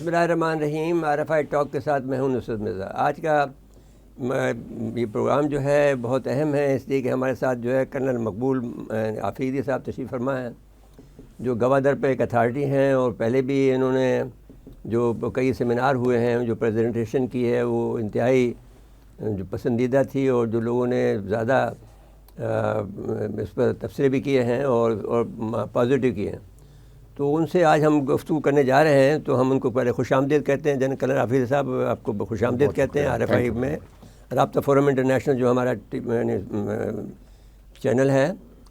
بسم اللہ الرحمن الرحیم. RFI ٹاک کے ساتھ میں ہوں نصرت مرزا. آج کا یہ پروگرام جو ہے بہت اہم ہے، اس لیے کہ ہمارے ساتھ جو ہے کرنل مقبول آفریدی صاحب تشریف فرما ہیں، جو گوادر پہ ایک اتھارٹی ہیں، اور پہلے بھی انہوں نے جو کئی سیمینار ہوئے ہیں، جو پریزنٹیشن کی ہے وہ انتہائی جو پسندیدہ تھی، اور جو لوگوں نے زیادہ اس پر تبصرے بھی کیے ہیں اور پازیٹیو کیے ہیں. تو ان سے آج ہم گفتگو کرنے جا رہے ہیں. تو ہم ان کو پہلے خوش آمدید کہتے ہیں. جنرل کرنل آفریدی صاحب، آپ کو خوش آمدید کہتے ہیں RFI میں. رابطہ فورم انٹرنیشنل جو ہمارا چینل ہے،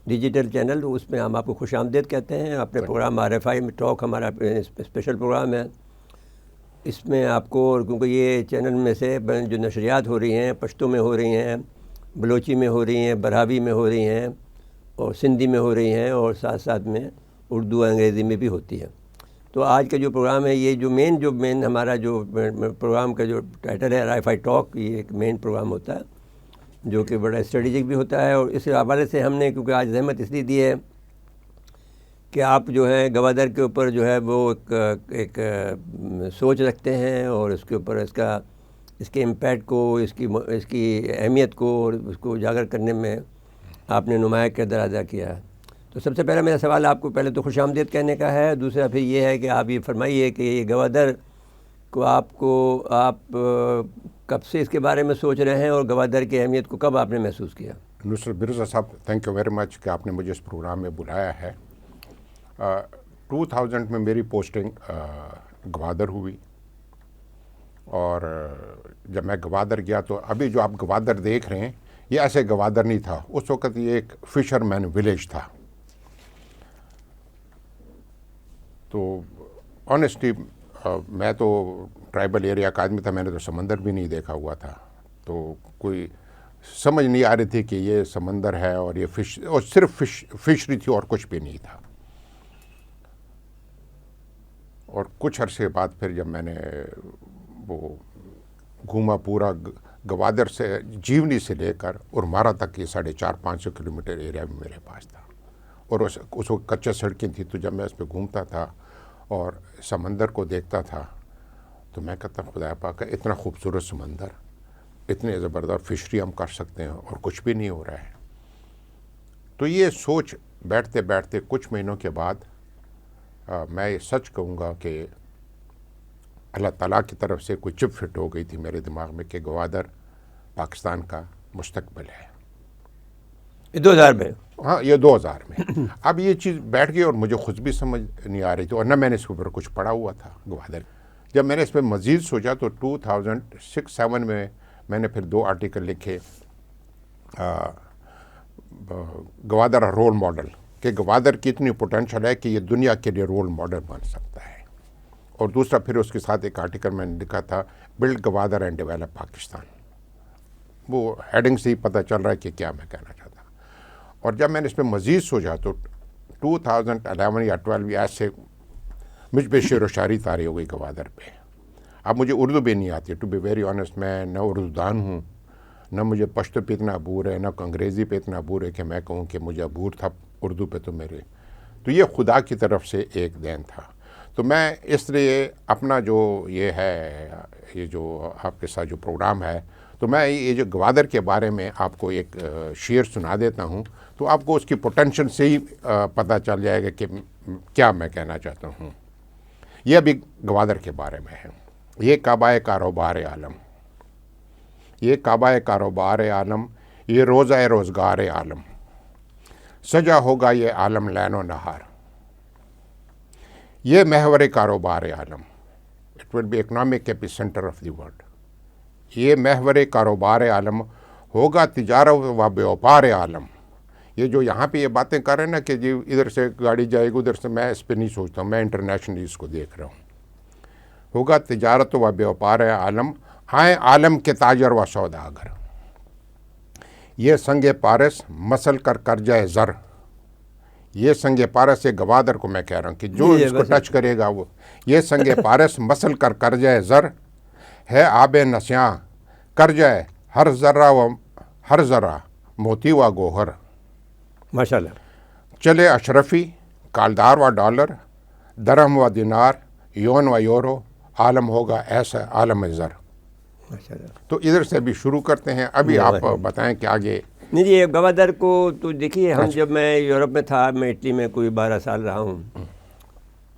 ڈیجیٹل چینل، تو اس میں ہم آپ کو خوش آمدید کہتے ہیں. اپنے پروگرام RFI میں ٹاک ہمارا اسپیشل پروگرام ہے. اس میں آپ کو، کیونکہ یہ چینل میں سے جو نشریات ہو رہی ہیں پشتو میں ہو رہی ہیں، بلوچی میں ہو رہی ہیں، براوی میں ہو رہی ہیں، اور سندھی میں ہو رہی ہیں، اور ساتھ ساتھ میں اردو انگریزی میں بھی ہوتی ہے. تو آج کا جو پروگرام ہے، یہ جو مین ہمارا جو پروگرام کا جو ٹائٹل ہے RFI ٹاک، یہ ایک مین پروگرام ہوتا ہے جو کہ بڑا اسٹریٹجک بھی ہوتا ہے. اور اس حوالے سے ہم نے، کیونکہ آج زحمت اس لیے دی ہے کہ آپ جو ہے گوادر کے اوپر جو ہے وہ ایک سوچ رکھتے ہیں، اور اس کے اوپر اس کے امپیکٹ کو، اس کی اہمیت کو، اور اس کو اجاگر کرنے میں آپ نے نمایاں کردار ادا کیا ہے. تو سب سے پہلا میرا سوال آپ کو پہلے تو خوش آمدید کہنے کا ہے. دوسرا پھر یہ ہے کہ آپ یہ فرمائیے کہ یہ گوادر کو آپ کب سے اس کے بارے میں سوچ رہے ہیں، اور گوادر کی اہمیت کو کب آپ نے محسوس کیا؟ نصرت مرزا صاحب، تھینک یو ویری مچ کہ آپ نے مجھے اس پروگرام میں بلایا ہے. 2000 میں میری پوسٹنگ گوادر ہوئی، اور جب میں گوادر گیا تو ابھی جو آپ گوادر دیکھ رہے ہیں یہ ایسے گوادر نہیں تھا. اس وقت یہ ایک فشر مین ولیج تھا. تو آنیسٹلی میں تو ٹرائبل ایریا کا آدمی تھا، میں نے تو سمندر بھی نہیں دیکھا ہوا تھا. تو کوئی سمجھ نہیں آ رہی تھی کہ یہ سمندر ہے اور یہ فش، اور صرف فشری تھی اور کچھ بھی نہیں تھا. اور کچھ عرصے بعد پھر جب میں نے وہ گھوما پورا گوادر سے، جیونی سے لے کر ارمارا تک، یہ 450-500 کلومیٹر ایریا بھی میرے پاس تھا. اور اس وقت کچا سڑکیں تھیں. تو جب میں اس پہ گھومتا تھا اور سمندر کو دیکھتا تھا تو میں کہتا خدا پاک، اتنا خوبصورت سمندر، اتنے زبردست فشری ہم کر سکتے ہیں اور کچھ بھی نہیں ہو رہا ہے. تو یہ سوچ بیٹھتے بیٹھتے کچھ مہینوں کے بعد میں یہ سچ کہوں گا کہ اللہ تعالیٰ کی طرف سے کوئی چپ فٹ ہو گئی تھی میرے دماغ میں کہ گوادر پاکستان کا مستقبل ہے. 2000 میں؟ ہاں، یہ 2000 میں. اب یہ چیز بیٹھ گئی اور مجھے خود بھی سمجھ نہیں آ رہی تھی، اور نہ میں نے اس کے اوپر کچھ پڑھا ہوا تھا گوادر. جب میں نے اس پہ مزید سوچا تو 2006-07 میں نے پھر 2 آرٹیکل لکھے، گوادر رول ماڈل، کہ گوادر کی اتنی پوٹینشل ہے کہ یہ دنیا کے لیے رول ماڈل بن سکتا ہے. اور دوسرا پھر اس کے ساتھ ایک آرٹیکل میں نے لکھا تھا، build Gwadar and develop Pakistan. وہ ہیڈنگ سے ہی پتہ چل رہا ہے کہ کیا میں کہنا چاہتا. اور جب میں نے اس پہ مزید سوچا تو 2011 یا 12 ایسے مجھ پہ شعر و شاعری طاری ہو گئی گوادر پہ. اب مجھے اردو بھی نہیں آتی، ٹو بی ویری آنیسٹ. میں نہ اردو دان ہوں، نہ مجھے پشتو پہ اتنا عبور ہے، نہ انگریزی پہ اتنا عبور ہے کہ میں کہوں کہ مجھے عبور تھا اردو پہ. تو یہ خدا کی طرف سے ایک دین تھا. تو میں اس لیے اپنا جو یہ ہے، یہ جو آپ کے ساتھ جو پروگرام ہے، تو میں یہ جو گوادر کے بارے میں آپ کو ایک شعر سنا دیتا ہوں، تو آپ کو اس کی پوٹینشل سے ہی پتہ چل جائے گا کہ کیا میں کہنا چاہتا ہوں. یہ بھی گوادر کے بارے میں ہے. یہ کعبہ کاروبار عالم، یہ کعبہ کاروبار عالم، یہ روزہ روزگار عالم، سجا ہوگا یہ عالم لین و نہار. یہ محور کاروبار عالم، it will be economic epicentre of the world. یہ محور کاروبار عالم ہوگا تجارت و بیوپار عالم. یہ جو یہاں پہ یہ باتیں کر رہے ہیں نا کہ جی ادھر سے گاڑی جائے گی ادھر سے، میں اس پہ نہیں سوچتا ہوں، میں انٹرنیشنلی اس کو دیکھ رہا ہوں. ہوگا تجارت و بیوپار عالم، آئیں عالم کے تاجر و سوداگر. یہ سنگ پارس مسل کر جائے زر. یہ سنگ پارس، یہ گوادر کو میں کہہ رہا ہوں کہ جو اس کو ٹچ کرے گا وہ، یہ سنگ پارس مسل کر جائے زر ہے. آب نسیاں کر جائے ہر ذرہ موتی و گوہر. ماشاءاللہ. چلے اشرفی کالدار و ڈالر، درہم و دینار، یون و یورو، عالم ہوگا ایسا عالم زر. ماشاء اللہ. تو ادھر سے بھی شروع کرتے ہیں. ابھی آپ بتائیں کہ آگے. نہیں جی، گوادر کو تو دیکھیے، ہم جب میں یورپ میں تھا، میں اٹلی میں کوئی 12 سال رہا ہوں،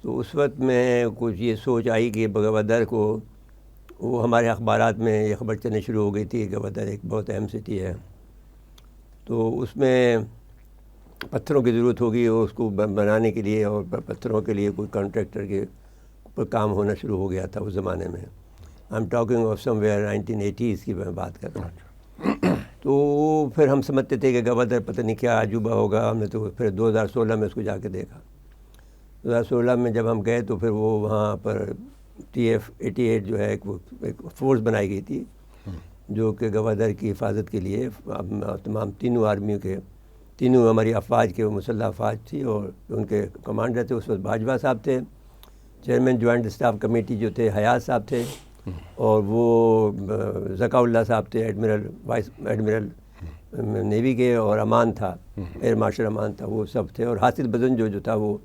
تو اس وقت میں کچھ یہ سوچ آئی کہ گوادر کو، وہ ہمارے اخبارات میں یہ خبر چلنے شروع ہو گئی تھی کہ گوادر ایک بہت اہم سٹی ہے، تو اس میں پتھروں کی ضرورت ہوگی اور اس کو بنانے کے لیے، اور پتھروں کے لیے کوئی کانٹریکٹر کے پر کام ہونا شروع ہو گیا تھا اس زمانے میں. I am talking of some where 1980s کی میں بات کر رہا ہوں. تو پھر ہم سمجھتے تھے کہ گوادر پتہ نہیں کیا عجوبہ ہوگا. ہم نے تو پھر 2016 میں اس کو جا کے دیکھا. 2016 میں جب ہم گئے تو پھر وہ وہاں پر TF-88 جو ہے ایک فورس بنائی گئی تھی جو کہ گوادر کی حفاظت کے لیے تمام تینوں آرمیوں کے، تینوں ہماری افواج کے، وہ مسلح افواج تھی، اور ان کے کمانڈر تھے اس وقت باجوہ صاحب تھے، چیئرمین جوائنٹ اسٹاف کمیٹی جو تھے حیات صاحب تھے، اور وہ ذکا اللہ صاحب تھے، وائس ایڈمرل نیوی کے، اور امان تھا، ایئر مارشل امان تھا، وہ سب تھے. اور حاصل بدن جو تھا وہ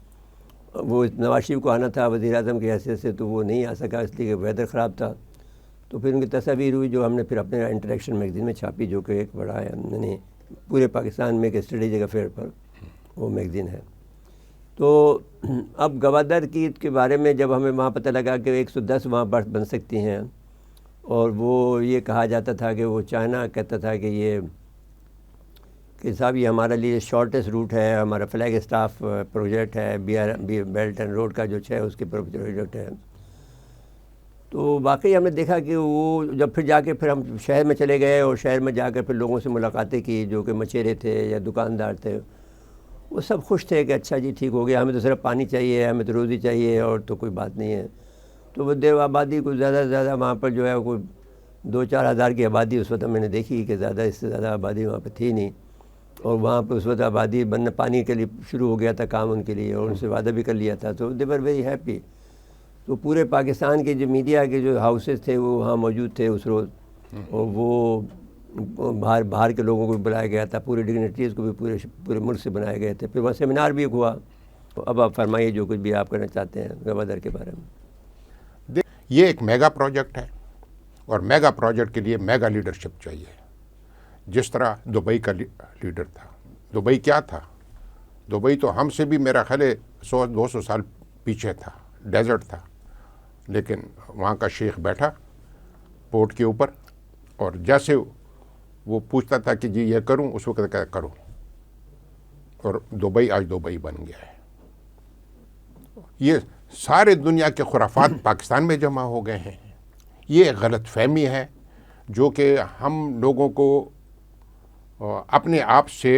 نواز شریف کو آنا تھا وزیر اعظم کی حیثیت سے، تو وہ نہیں آ سکا اس لیے کہ ویدر خراب تھا. تو پھر ان کی تصاویر ہوئی جو ہم نے پھر اپنے انٹریکشن میگزین میں چھاپی، جو کہ ایک بڑا ہے، یعنی پورے پاکستان میں ایک اسٹریٹجک افیئر پر وہ میگزین ہے. تو اب گوادر کے بارے میں جب ہمیں وہاں پتہ لگا کہ 110 وہاں برف بن سکتی ہیں، اور وہ یہ کہا جاتا تھا کہ وہ چائنا کہتا تھا کہ صاحب یہ ہمارے لیے شارٹیسٹ روٹ ہے، ہمارا فلیگ اسٹاف پروجیکٹ ہے، بیلٹ اینڈ روڈ کا جو ہے اس کے پروجیکٹ ہے. تو واقعی ہم نے دیکھا کہ وہ جب پھر جا کے پھر ہم شہر میں چلے گئے، اور شہر میں جا کر پھر لوگوں سے ملاقاتیں کی جو کہ مچیرے تھے یا دکاندار تھے، وہ سب خوش تھے کہ اچھا جی ٹھیک ہو گیا، ہمیں تو صرف پانی چاہیے، ہمیں تو روزی چاہیے، اور تو کوئی بات نہیں ہے. تو وہ دیو آبادی کو زیادہ سے زیادہ وہاں پر جو ہے کوئی 2-4 ہزار کی آبادی اس وقت میں نے دیکھی کہ زیادہ اس سے زیادہ آبادی وہاں پہ تھی نہیں. اور وہاں پہ اس وقت آبادی بننا پانی کے لیے شروع ہو گیا تھا کام ان کے لیے، اور ان سے وعدہ بھی کر لیا تھا. تو دے ور ویری ہیپی. تو پورے پاکستان کے جو میڈیا کے جو ہاؤسز تھے وہ وہاں موجود تھے اس روز، اور وہ باہر کے لوگوں کو بھی بلایا گیا تھا، پورے ڈگنیٹریز کو بھی پورے ملک سے بنائے گئے تھے. پھر وہاں سیمینار بھی ہوا. اب آپ فرمائیے جو کچھ بھی آپ کرنا چاہتے ہیں گوادر کے بارے میں. یہ ایک میگا پروجیکٹ ہے، اور میگا پروجیکٹ کے لیے میگا لیڈرشپ چاہیے. جس طرح دبئی کا لیڈر تھا. دبئی کیا تھا؟ دبئی تو ہم سے بھی میرا خیال ہے 100-200 سال پیچھے تھا، ڈیزرٹ تھا. لیکن وہاں کا شیخ بیٹھا پورٹ کے اوپر، اور جیسے وہ پوچھتا تھا کہ جی یہ کروں، اس وقت کیا کروں. اور دبئی آج دبئی بن گیا ہے. یہ سارے دنیا کے خرافات پاکستان میں جمع ہو گئے ہیں. یہ غلط فہمی ہے جو کہ ہم لوگوں کو اپنے آپ سے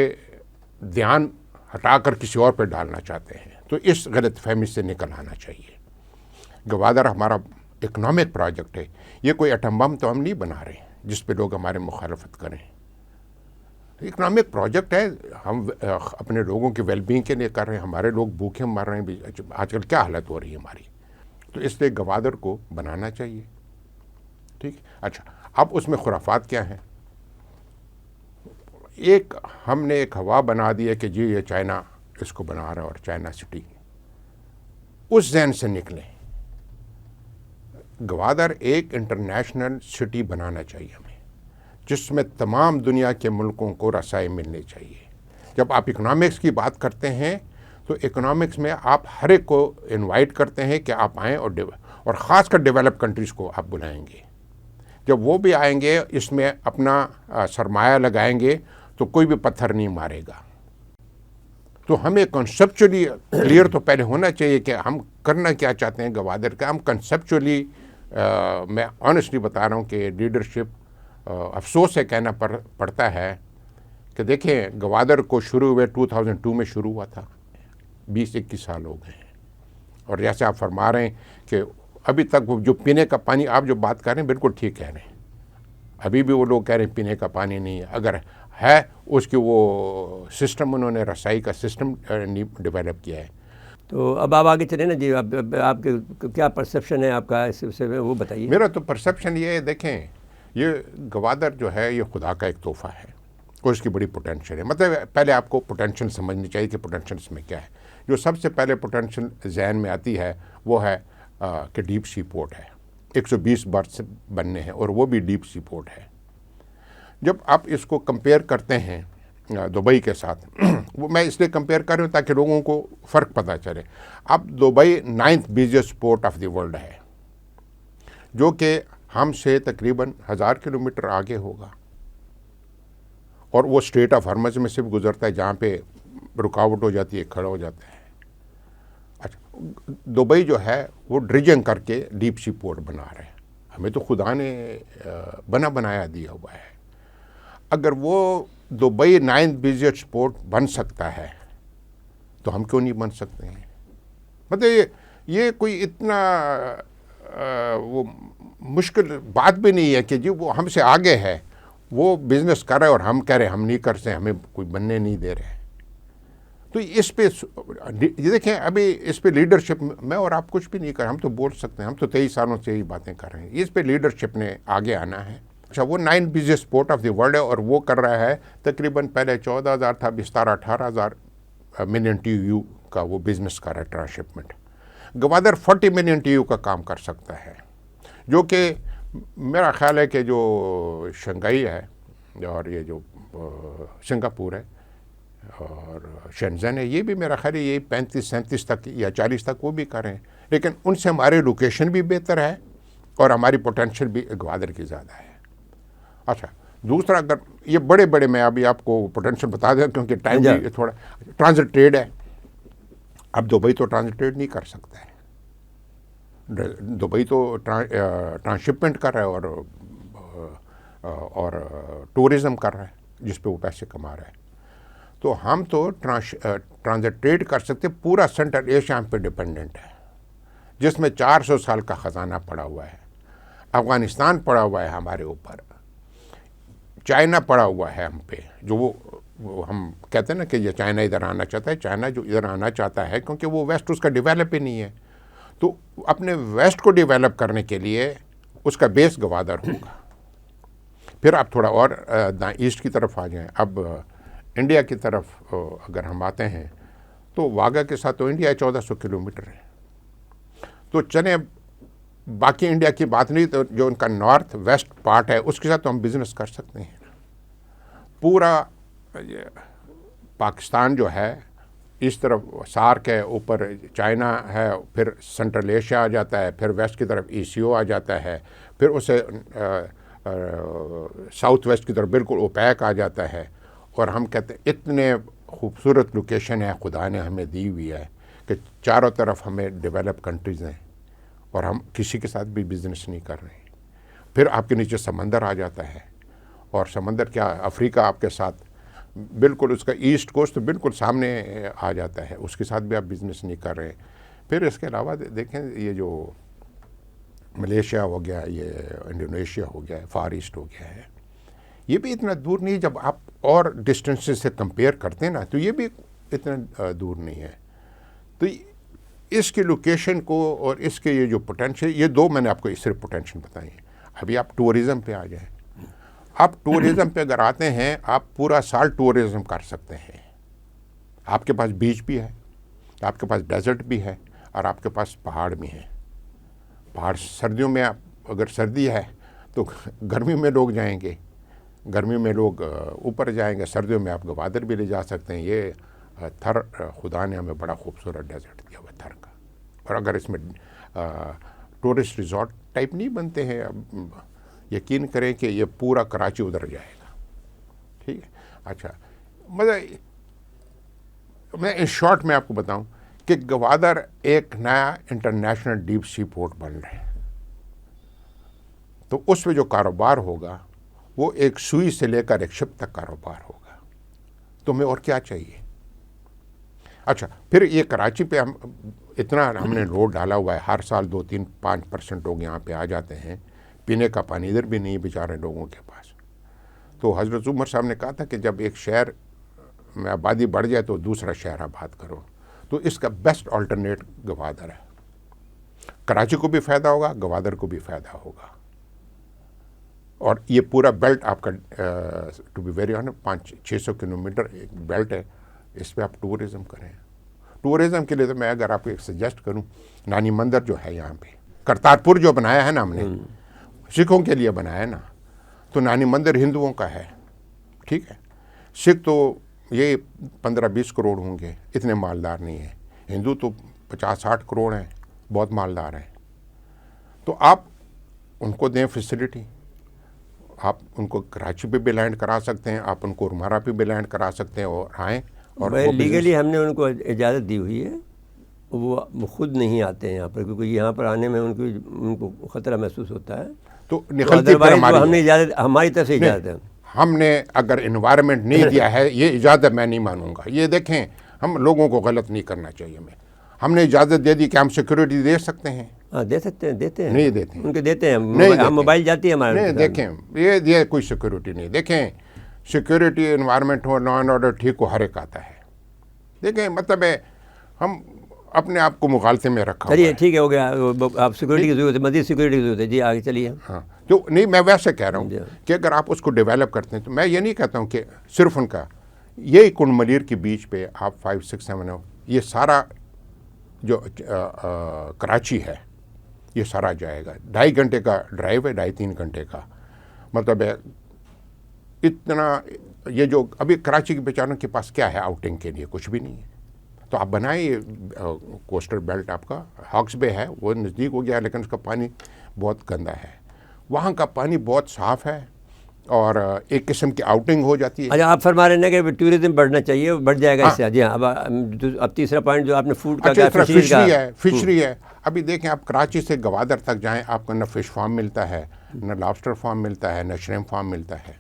دھیان ہٹا کر کسی اور پہ ڈالنا چاہتے ہیں. تو اس غلط فہمی سے نکل آنا چاہیے. گوادر ہمارا اکنامک پروجیکٹ ہے. یہ کوئی ایٹم بم تو ہم نہیں بنا رہے ہیں جس پہ لوگ ہمارے مخالفت کریں. اکنامک پروجیکٹ ہے. ہم اپنے لوگوں کے ویل بینگ کے لیے کر رہے ہیں. ہمارے لوگ بھوکے مر رہے ہیں. آج کل کیا حالت ہو رہی ہے ہماری. تو اس لیے گوادر کو بنانا چاہیے. ٹھیک. اچھا، اب اس میں خرافات کیا ہیں؟ ہم نے ایک ہوا بنا دی ہے کہ جی یہ چائنا اس کو بنا رہا ہے، اور چائنا سٹی. اس ذہن سے نکلیں. گوادر ایک انٹرنیشنل سٹی بنانا چاہیے ہمیں، جس میں تمام دنیا کے ملکوں کو رسائی ملنی چاہیے. جب آپ اکنامکس کی بات کرتے ہیں تو اکنامکس میں آپ ہر ایک کو انوائٹ کرتے ہیں کہ آپ آئیں، اور خاص کر ڈیولپ کنٹریز کو آپ بلائیں گے. جب وہ بھی آئیں گے، اس میں اپنا سرمایہ لگائیں گے، تو کوئی بھی پتھر نہیں مارے گا. تو ہمیں کنسیپچولی کلیئر تو پہلے ہونا چاہیے کہ ہم کرنا کیا چاہتے ہیں گوادر کا. ہم کنسیپچولی، میں آنیسٹلی بتا رہا ہوں کہ لیڈرشپ افسوس سے کہنا پڑتا ہے کہ دیکھیں گوادر کو شروع ہوئے 2002 میں شروع ہوا تھا. 20-21 سال ہو گئے ہیں. اور جیسے آپ فرما رہے ہیں کہ ابھی تک وہ جو پینے کا پانی آپ جو بات کر رہے ہیں بالکل ٹھیک کہہ رہے ہیں. ابھی بھی وہ لوگ کہہ رہے ہیں پینے کا پانی نہیں ہے. اگر ہے اس کی وہ سسٹم، انہوں نے رسائی کا سسٹم ڈیولپ کیا ہے. تو اب آپ آگے چلیں نا جی. آپ کے کیا پرسیپشن ہے آپ کا اس سے وہ بتائیے. میرا تو پرسیپشن یہ ہے، دیکھیں یہ گوادر جو ہے یہ خدا کا ایک تحفہ ہے، اور اس کی بڑی پوٹینشیل ہے. مطلب پہلے آپ کو پوٹینشیل سمجھنی چاہیے کہ پوٹینشیل اس میں کیا ہے. جو سب سے پہلے پوٹینشیل ذہن میں آتی ہے وہ ہے کہ ڈیپ سی پورٹ ہے. 120 برث بننے ہیں اور وہ بھی ڈیپ سی پورٹ ہے. جب آپ اس کو کمپیئر کرتے ہیں دبئی کے ساتھ, وہ میں اس لیے کمپیئر کر رہا ہوں تاکہ لوگوں کو فرق پتہ چلے. اب Dubai 9th busiest port of the world ہے, جو کہ ہم سے تقریباً 1000 کلومیٹر آگے ہوگا, اور وہ اسٹریٹ آف ہرمز میں صرف گزرتا ہے, جہاں پہ رکاوٹ ہو جاتی ہے کھڑا ہو جاتا ہے. اچھا, دبئی جو ہے وہ ڈریجنگ کر کے ڈیپ سی پورٹ بنا رہے ہیں. ہمیں تو خدا نے بنایا دیا ہوا ہے. اگر وہ دبئی 9th بزیسٹ پورٹ بن سکتا ہے تو ہم کیوں نہیں بن سکتے ہیں؟ مطلب یہ کوئی اتنا وہ مشکل بات بھی نہیں ہے کہ جی وہ ہم سے آگے ہے, وہ بزنس کر رہے اور ہم کہہ رہے ہم نہیں کر سکتے, ہمیں کوئی بننے نہیں دے رہے. تو اس پہ یہ دیکھیں, ابھی اس پہ لیڈرشپ میں اور آپ کچھ بھی نہیں کر, ہم تو بول سکتے ہیں, ہم تو 23 سالوں سے یہی باتیں کر رہے ہیں. اس پہ لیڈرشپ نے آگے آنا ہے. اچھا, وہ 9 بزیسٹ پورٹ آف دی ورلڈ ہے, اور وہ کر رہا ہے تقریباً پہلے 14,000 تھا, اب 17-18,000 ملین TEU کا وہ بزنس کر رہا ہے ٹرانسشپمنٹ. گوادر 40 ملین TEU کا کام کر سکتا ہے, جو کہ میرا خیال ہے کہ جو شنگھائی ہے اور یہ جو سنگاپور ہے اور شنزن ہے, یہ بھی میرا خیال ہے یہ 35-37 تک یا 40 تک وہ بھی کریں, لیکن ان سے ہماری لوکیشن بھی بہتر ہے اور ہماری پوٹینشیل بھی گوادر کی زیادہ ہے. اچھا, دوسرا اگر یہ بڑے بڑے میں ابھی آپ کو پوٹینشیل بتا دیں کیونکہ ٹائم بھی تھوڑا. ٹرانزٹ ٹریڈ ہے, اب دبئی تو ٹرانزٹ ٹریڈ نہیں کر سکتا ہے. دبئی تو ٹرانسشپمنٹ کر رہا ہے اور ٹورزم کر رہا ہے جس پہ وہ پیسے کما رہا ہے. تو ہم تو ٹرانزٹ ٹریڈ کر سکتے. پورا سینٹرل ایشیا ہم پہ ڈپینڈنٹ ہے, جس میں 400 سال کا خزانہ پڑا ہوا ہے. افغانستان پڑا ہوا ہے ہمارے اوپر, چائنا پڑا ہوا ہے ہم پہ, جو وہ ہم کہتے ہیں نا کہ یہ چائنا ادھر آنا چاہتا ہے. چائنا جو ادھر آنا چاہتا ہے کیونکہ وہ ویسٹ اس کا ڈیولپ ہی نہیں ہے, تو اپنے ویسٹ کو ڈیولپ کرنے کے لیے اس کا بیس گوادر ہوگا. پھر آپ تھوڑا اور ایسٹ کی طرف آ جائیں. اب انڈیا کی طرف اگر ہم آتے ہیں تو واگا کے ساتھ تو انڈیا 1400 کلومیٹر ہے. تو چلیں باقی انڈیا کی بات نہیں, تو جو ان کا نارتھ ویسٹ پارٹ ہے اس کے ساتھ تو ہم بزنس کر سکتے ہیں. پورا پاکستان جو ہے اس طرف سارک ہے, اوپر چائنا ہے, پھر سینٹرل ایشیا آ جاتا ہے, پھر ویسٹ کی طرف ECO آ جاتا ہے, پھر اسے ساؤتھ ویسٹ کی طرف بالکل اوپیک آ جاتا ہے. اور ہم کہتے ہیں اتنے خوبصورت لوکیشن ہے خدا نے ہمیں دی ہوئی ہے کہ چاروں طرف ہمیں ڈیولپ کنٹریز ہیں اور ہم کسی کے ساتھ بھی بزنس نہیں کر رہے ہیں. پھر آپ کے نیچے سمندر آ جاتا ہے, اور سمندر کیا, افریقہ آپ کے ساتھ بالکل اس کا ایسٹ کوسٹ بالکل سامنے آ جاتا ہے, اس کے ساتھ بھی آپ بزنس نہیں کر رہے. پھر اس کے علاوہ دیکھیں یہ جو ملیشیا ہو گیا, یہ انڈونیشیا ہو گیا, فار ایسٹ ہو گیا ہے, یہ بھی اتنا دور نہیں. جب آپ اور ڈسٹینسز سے کمپیئر کرتے ہیں نا تو یہ بھی اتنا دور نہیں ہے. تو اس کی لوکیشن کو اور اس کے یہ جو پوٹینشیل, یہ دو میں نے آپ کو صرف پوٹینشیل بتائی ہیں. ابھی آپ ٹورزم پہ آ جائیں. آپ ٹورزم پہ اگر آتے ہیں, آپ پورا سال ٹورزم کر سکتے ہیں. آپ کے پاس بیچ بھی ہے, آپ کے پاس ڈیزرٹ بھی ہے, اور آپ کے پاس پہاڑ بھی ہیں. پہاڑ سردیوں میں آپ اگر سردی ہے تو گرمی میں لوگ جائیں گے, گرمی میں لوگ اوپر جائیں گے, سردیوں میں آپ گوادر بھی لے جا سکتے ہیں. یہ تھر خدا نے ہمیں بڑا خوبصورت ڈیزرٹ دیا ہوا تھر کا. اور اگر اس میں ٹورسٹ ریزورٹ ٹائپ نہیں بنتے ہیں, اب یقین کریں کہ یہ پورا کراچی ادھر جائے گا. ٹھیک ہے. اچھا, میں ان شارٹ میں آپ کو بتاؤں کہ گوادر ایک نیا انٹرنیشنل ڈیپ سی پورٹ بن رہا ہے. تو اس میں جو کاروبار ہوگا وہ ایک سوئی سے لے کر ایک شپ تک کاروبار ہوگا. تمہیں اور کیا چاہیے؟ اچھا, پھر یہ کراچی پہ اتنا ہم نے لوڈ ڈالا ہوا ہے, ہر سال 2-3-5% لوگ یہاں پہ آ جاتے ہیں. پینے کا پانی ادھر بھی نہیں بیچارے لوگوں کے پاس. تو حضرت عمر صاحب نے کہا تھا کہ جب ایک شہر میں آبادی بڑھ جائے تو دوسرا شہر آباد کرو. تو اس کا بیسٹ آلٹرنیٹ گوادر ہے. کراچی کو بھی فائدہ ہوگا, گوادر کو بھی فائدہ ہوگا. اور یہ پورا بیلٹ آپ کا to be very honour 500-600 kilometre ایک بیلٹ ہے. اس پہ آپ ٹورزم کریں. ٹورزم کے لیے تو میں اگر آپ کو ایک سجیسٹ کروں, نانی مندر جو ہے یہاں پہ, کرتارپور جو بنایا ہے نا ہم نے سکھوں کے لیے بنایا ہے نا, تو نانی مندر ہندوؤں کا ہے, ٹھیک ہے. سکھ تو یہ 15-20 کروڑ ہوں گے, اتنے مالدار نہیں ہیں. ہندو تو 50-60 کروڑ ہیں, بہت مالدار ہیں. تو آپ ان کو دیں فیسلٹی, آپ ان کو کراچی پہ بھی لینڈ کرا سکتے ہیں, آپ ان کو رمارا پہ بھی لینڈ کرا سکتے ہیں اور آئیں. اور لیگلی ہم نے ان کو اجازت دی ہوئی ہے, وہ خود نہیں آتے ہیں یہاں پر, کیونکہ یہاں پر آنے میں ان کو خطرہ محسوس ہوتا ہے. تو نکلتی پھر ہم نے اجازت, ہماری طرف سے اجازت ہے. ہم نے اگر انوائرمنٹ نہیں دیا ہے, یہ اجازت میں نہیں مانوں گا. یہ دیکھیں, ہم لوگوں کو غلط نہیں کرنا چاہیے. ہم نے اجازت دے دی کہ ہم سیکورٹی دے سکتے ہیں. ہاں دے سکتے ہیں, دیتے ہیں, نہیں دیتے ہیں, ان کے دیتے ہیں, ہم موبائل جاتی ہے ہمارے. نہیں دیکھیں, یہ کوئی سیکورٹی نہیں. دیکھیں security environment who, law and order ٹھیک ہو, ہر ایک آتا ہے. دیکھیں مطلب ہے ہم اپنے آپ کو مغالطے میں رکھا. چلیے ٹھیک ہے, ہو گیا. آپ سیکورٹی کی ضرورت ہے, مزید سیکورٹی کی ضرورت ہے. جی آگے چلیے. ہاں تو نہیں, میں ویسے کہہ رہا ہوں کہ اگر آپ اس کو ڈیولپ کرتے ہیں, تو میں یہ نہیں کہتا ہوں کہ صرف ان کا یہ کنڈ ملیر کے بیچ پہ آپ 5, 6, 7 ہو, یہ سارا جو کراچی ہے یہ سارا جائے گا. 2.5 گھنٹے کا ڈرائیو ہے, 2.5-3 گھنٹے کا. مطلب ہے اتنا, یہ جو ابھی کراچی کے بیچاروں کے پاس کیا ہے آؤٹنگ کے لیے, کچھ بھی نہیں ہے. تو آپ بنائیں, یہ کوسٹل بیلٹ آپ کا ہاکس بے ہے, وہ نزدیک ہو گیا, لیکن اس کا پانی بہت گندا ہے. وہاں کا پانی بہت صاف ہے اور ایک قسم کی آؤٹنگ ہو جاتی ہے. اچھا, آپ فرما رہے ہیں کہ ٹورزم بڑھنا چاہیے, بڑھ جائے گا اس سے. جی ہاں, اب تیسرا پوائنٹ جو آپ نے فوڈ کا, فشری ہے. ابھی دیکھیں آپ کراچی سے گوادر تک جائیں, آپ کو نہ فش فارم ملتا ہے, نہ لابسٹر فارم ملتا ہے, نہ شریمپ فارم ملتا ہے.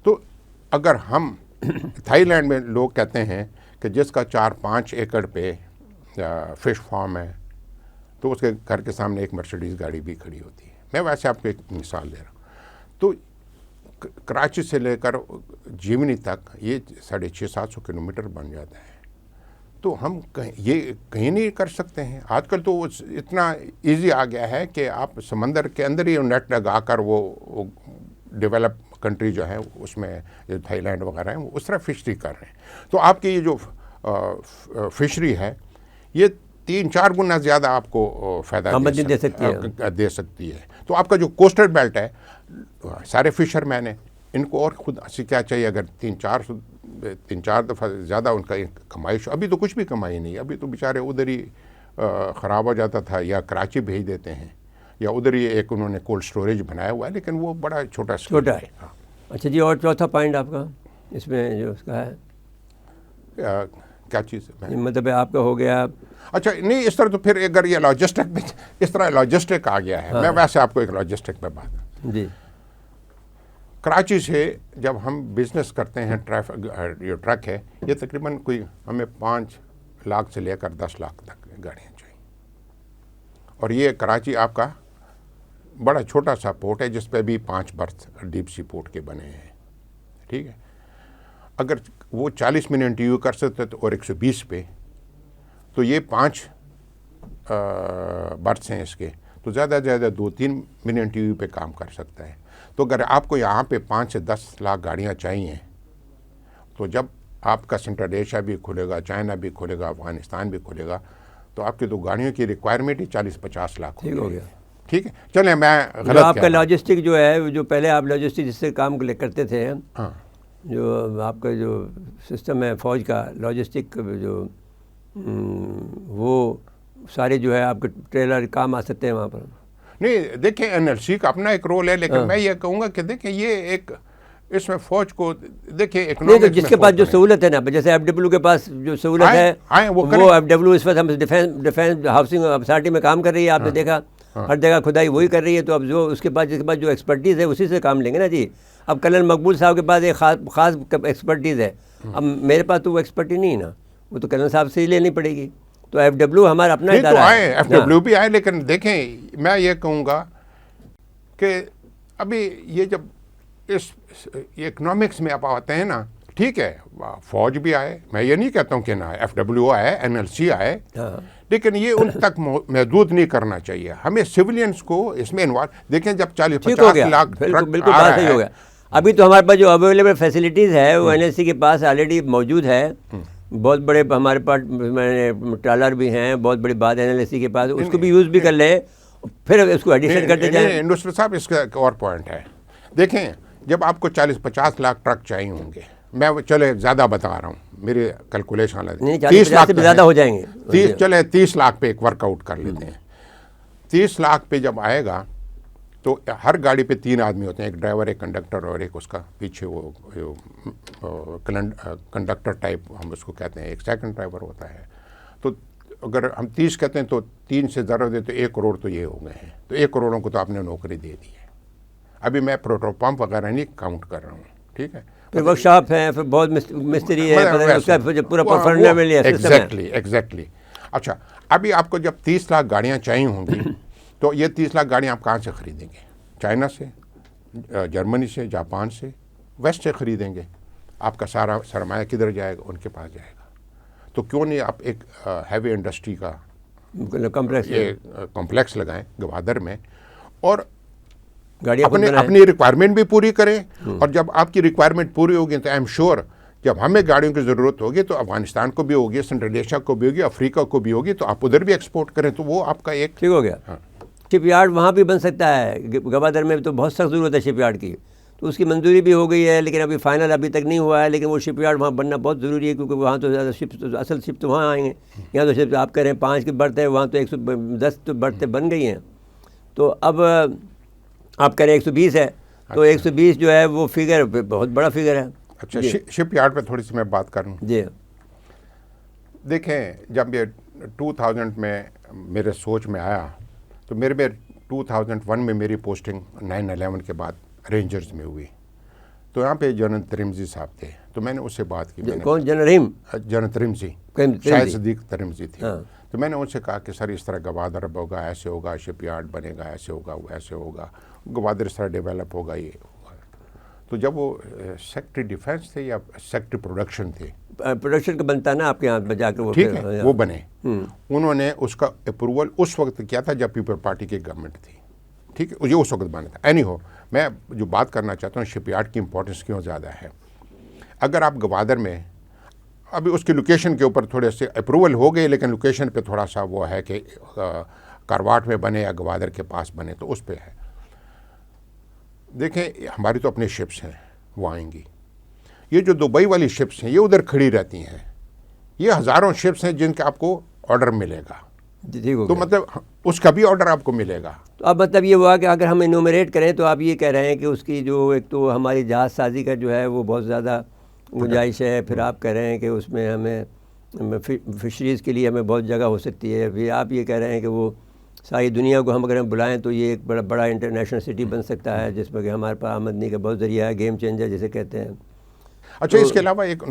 تو اگر ہم تھائی لینڈ میں لوگ کہتے ہیں کہ جس کا 4-5 ایکڑ پہ فش فارم ہے, تو اس کے گھر کے سامنے ایک مرسیڈیز گاڑی بھی کھڑی ہوتی ہے. میں ویسے آپ کو ایک مثال دے رہا ہوں. تو کراچی سے لے کر جیونی تک یہ 650-700 کلومیٹر بن جاتا ہے. تو ہم یہ کہیں نہیں کر سکتے ہیں. آج کل تو اتنا ایزی آ گیا ہے کہ آپ سمندر کے اندر ہی نیٹ لگا کر وہ ڈیولپ کنٹری جو ہے اس میں تھائی لینڈ وغیرہ ہیں, وہ اس طرح فشری کر رہے ہیں. تو آپ کی یہ جو فشری ہے یہ 3-4 گنا زیادہ آپ کو فائدہ دے سکتی ہے. تو آپ کا جو کوسٹل بیلٹ ہے, سارے فشر مین ہیں, ان کو اور خود سے کیا چاہیے, اگر 3-4 دفعہ زیادہ ان کا کمائی. ابھی تو کچھ بھی کمائی نہیں, ابھی تو بیچارے ادھر ہی خراب ہو جاتا تھا, یا کراچی بھیج دیتے ہیں, یا ادھر ہی ایک انہوں نے کولڈ اسٹوریج بنایا ہوا ہے, لیکن وہ بڑا چھوٹا ہے. اچھا جی, اور چوتھا پوائنٹ آپ کا اس میں جو اس کا ہے کیا چیز ہے, مطلب آپ کا ہو گیا. اچھا نہیں, اس طرح تو پھر اگر یہ لاجسٹک میں اس طرح لاجسٹک آ گیا ہے. میں ویسے آپ کو ایک لاجسٹک میں بات, جی کراچی سے جب ہم بزنس کرتے ہیں, یہ ٹرک ہے, یہ تقریباً کوئی ہمیں 5 لاکھ سے لے کر 10 لاکھ تک گاڑیاں چاہیے. اور یہ کراچی آپ کا بڑا چھوٹا سا پورٹ ہے, جس پہ بھی 5 برتھ ڈیپ سی پورٹ کے بنے ہیں, ٹھیک ہے. اگر وہ 40 منٹ یو کر سکتے تو, اور 120 پہ, تو یہ 5 برتھس ہیں اس کے, تو زیادہ سے زیادہ 2-3 منٹ یو پہ کام کر سکتا ہے. تو اگر آپ کو یہاں پہ 5 سے 10 لاکھ گاڑیاں چاہیے, تو جب آپ کا سینٹرل ایشیا بھی کھلے گا, چائنا بھی کھلے گا, افغانستان بھی کھلے گا, تو آپ کی تو گاڑیوں کی ریکوائرمنٹ ہی 40-50 لاکھ ہو گیا. ٹھیک ہے, چلیں میں غلط آپ کا لاجسٹک جو ہے, جو پہلے آپ لاجسٹک جس سے کام کرتے تھے, ہاں, جو آپ کا جو سسٹم ہے فوج کا لاجسٹک, جو وہ سارے جو ہے آپ کے ٹریلر کام آ سکتے ہیں وہاں پر. نہیں دیکھیں, NLC کا اپنا ایک رول ہے, لیکن میں یہ کہوں گا کہ دیکھیں یہ ایک اس میں فوج کو دیکھیں نہیں, جس کے پاس جو سہولت ہے نا, جیسے FW کے پاس جو سہولت ہے وہ FW اس وقت ہم ڈیفینس ہاؤسنگ اتھارٹی میں کام کر رہی ہے, آپ نے دیکھا ہر جگہ کھدائی وہی کر رہی ہے. تو اب جو اس کے پاس جس کے پاس جو ایکسپرٹیز ہے اسی سے کام لیں گے نا جی. اب کرنل مقبول صاحب کے پاس ایک خاص ایکسپرٹیز ہے, اب میرے پاس تو وہ ایکسپرٹی نہیں نا, وہ تو کرنل صاحب سے ہی لینی پڑے گی. تو FW ہمارا اپنا ادارہ ہے, FW بھی آئے, لیکن دیکھیں میں یہ کہوں گا کہ ابھی یہ جب اس اکنامکس میں آپ آتے ہیں نا, ٹھیک ہے, فوج بھی آئے, میں یہ نہیں کہتا ہوں کہ نہ FW آئے, NLC آئے, لیکن یہ ان تک محدود نہیں کرنا چاہیے. ہمیں سویلینس کو اس میں انوالو, دیکھیں جب 40-50 لاکھ بالکل بات صحیح ہو گیا. ابھی تو ہمارے پاس جو اویلیبل فیسلٹیز ہے وہ NLC کے پاس آلریڈی موجود ہے, بہت بڑے ہمارے پاس ٹرالر بھی ہیں، بہت بڑی بات ہے NLC کے پاس، اس کو بھی یوز بھی کر لیں، پھر اس کو ایڈیشن کرتے جائیں۔ انڈسٹری صاحب اس کا ایک اور پوائنٹ ہے، دیکھیں جب آپ کو 40-50 لاکھ ٹرک چاہیے ہوں گے، میں چلے زیادہ بتا رہا ہوں، میری کیلکولیشن نہیں 40-50 سے زیادہ ہو جائیں گے، چلے 30 لاکھ پہ ایک ورک آؤٹ کر لیتے ہیں۔ 30 لاکھ پہ جب آئے گا تو ہر گاڑی پہ 3 آدمی ہوتے ہیں، ایک ڈرائیور، ایک کنڈکٹر اور ایک اس کا پیچھے وہ کنڈکٹر ٹائپ ہم اس کو کہتے ہیں، ایک سیکنڈ ڈرائیور ہوتا ہے۔ تو اگر ہم 30 کہتے ہیں تو 3 سے ضرب دیں تو 1 کروڑ تو یہ ہو گئے ہیں، تو 1 کروڑوں کو تو آپ نے نوکری دے دی ہے۔ ابھی میں پیٹرول پمپ وغیرہ نہیں کاؤنٹ کر رہا ہوں، ٹھیک ہے، پھر ورک شاپ ہے، پھر بہت مستری ہے، اس کا پورا پرفارمنس ہے۔ ایگزیکٹلی۔ اچھا ابھی آپ کو جب 30 لاکھ گاڑیاں چاہیے ہوں گی تو یہ 30 لاکھ گاڑیاں آپ کہاں سے خریدیں گے؟ چائنا سے، جرمنی سے، جاپان سے، ویسٹ سے خریدیں گے۔ آپ کا سارا سرمایہ کدھر جائے گا؟ ان کے پاس جائے گا۔ تو کیوں نہیں آپ ایک ہیوی انڈسٹری کا کمپلیکس لگائیں گوادر میں، اور اپنی ریکوائرمنٹ بھی پوری کریں، اور جب آپ کی ریکوائرمنٹ پوری ہوگی تو آئی ایم شیور جب ہمیں گاڑیوں کی ضرورت ہوگی تو افغانستان کو بھی ہوگی، سنٹرل ایشیا کو بھی ہوگی، افریقہ کو بھی ہوگی، تو آپ ادھر بھی ایکسپورٹ کریں، تو وہ آپ کا ایک ٹھیک ہو گیا۔ شپ یارڈ وہاں بھی بن سکتا ہے، گوادر میں تو بہت سخت ضرورت ہے شپ یارڈ کی، تو اس کی منظوری بھی ہو گئی ہے، لیکن ابھی فائنل ابھی تک نہیں ہوا ہے، لیکن وہ شپ یارڈ وہاں بننا بہت ضروری ہے، کیونکہ وہاں تو زیادہ شپ، اصل شپ تو وہاں آئیں گے، یہاں تو شپ آپ کہہ رہے ہیں 5 کی برتھ ہے، وہاں تو 110 تو برتھیں بن گئی ہیں، تو اب آپ کہہ رہے ہیں 120 ہے، تو 120 جو ہے وہ فگر بہت بڑا فگر ہے۔ اچھا شپ یارڈ پہ تھوڑی سی میں بات کروں۔ جی دیکھیں جب یہ 2000 میں میرے سوچ میں آیا تو میرے 2001 میں میری پوسٹنگ 9/11 کے بعد رینجرز میں ہوئی، تو یہاں پہ جنرل ترمزی صاحب تھے، تو میں نے اس سے بات کی۔ کون؟ جنرل ترمزی، شاہد صدیق ترمزی تھی۔ تو میں نے ان سے کہا کہ سر اس طرح گوادر اب ہوگا، ایسے ہوگا، شپ یارڈ بنے گا، ایسے ہوگا، وہ ایسے ہوگا، گوادر اس طرح ڈیولپ ہوگا، یہ ہوگا۔ تو جب وہ سیکٹری ڈیفینس تھے یا سیکٹری پروڈکشن تھے، پروڈکشن کا بنتا ہے نا آپ کے یہاں جا کے، ٹھیک ہے، وہ بنے، انہوں نے اس کا اپروول اس وقت کیا تھا جب پیپل پارٹی کی گورنمنٹ تھی، ٹھیک ہے، یہ اس وقت بنا تھا۔ اینی ہو، میں جو بات کرنا چاہتا ہوں شپ یارڈ کی امپورٹنس کیوں زیادہ ہے۔ اگر آپ گوادر میں، ابھی اس کی لوکیشن کے اوپر تھوڑے سے اپروول ہو گئے، لیکن لوکیشن پہ تھوڑا سا وہ ہے کہ کارواٹ میں بنے یا گوادر کے پاس بنے، تو اس پہ ہے۔ دیکھیں ہماری تو اپنے شپس ہیں، وہ آئیں گی، یہ جو دبئی والی شپس ہیں یہ ادھر کھڑی رہتی ہیں، یہ ہزاروں شپس ہیں جن کا آپ کو آرڈر ملے گا، تو مطلب اس کا بھی آرڈر آپ کو ملے گا۔ تو اب مطلب یہ ہوا کہ اگر ہم انومریٹ کریں تو آپ یہ کہہ رہے ہیں کہ اس کی جو ایک تو ہماری جہاز سازی کا جو ہے وہ بہت زیادہ گنجائش ہے، پھر آپ کہہ رہے ہیں کہ اس میں ہمیں فشریز کے لیے ہمیں بہت جگہ ہو سکتی ہے، پھر آپ یہ کہہ رہے ہیں کہ وہ ساری دنیا کو ہم اگر ہم بلائیں تو یہ ایک بڑا انٹرنیشنل سٹی بن سکتا ہے، جس میں کہ ہمارے پاس آمدنی کا بہت ذریعہ ہے، گیم چینجر جسے کہتے ہیں۔ اچھا اس کے علاوہ ایک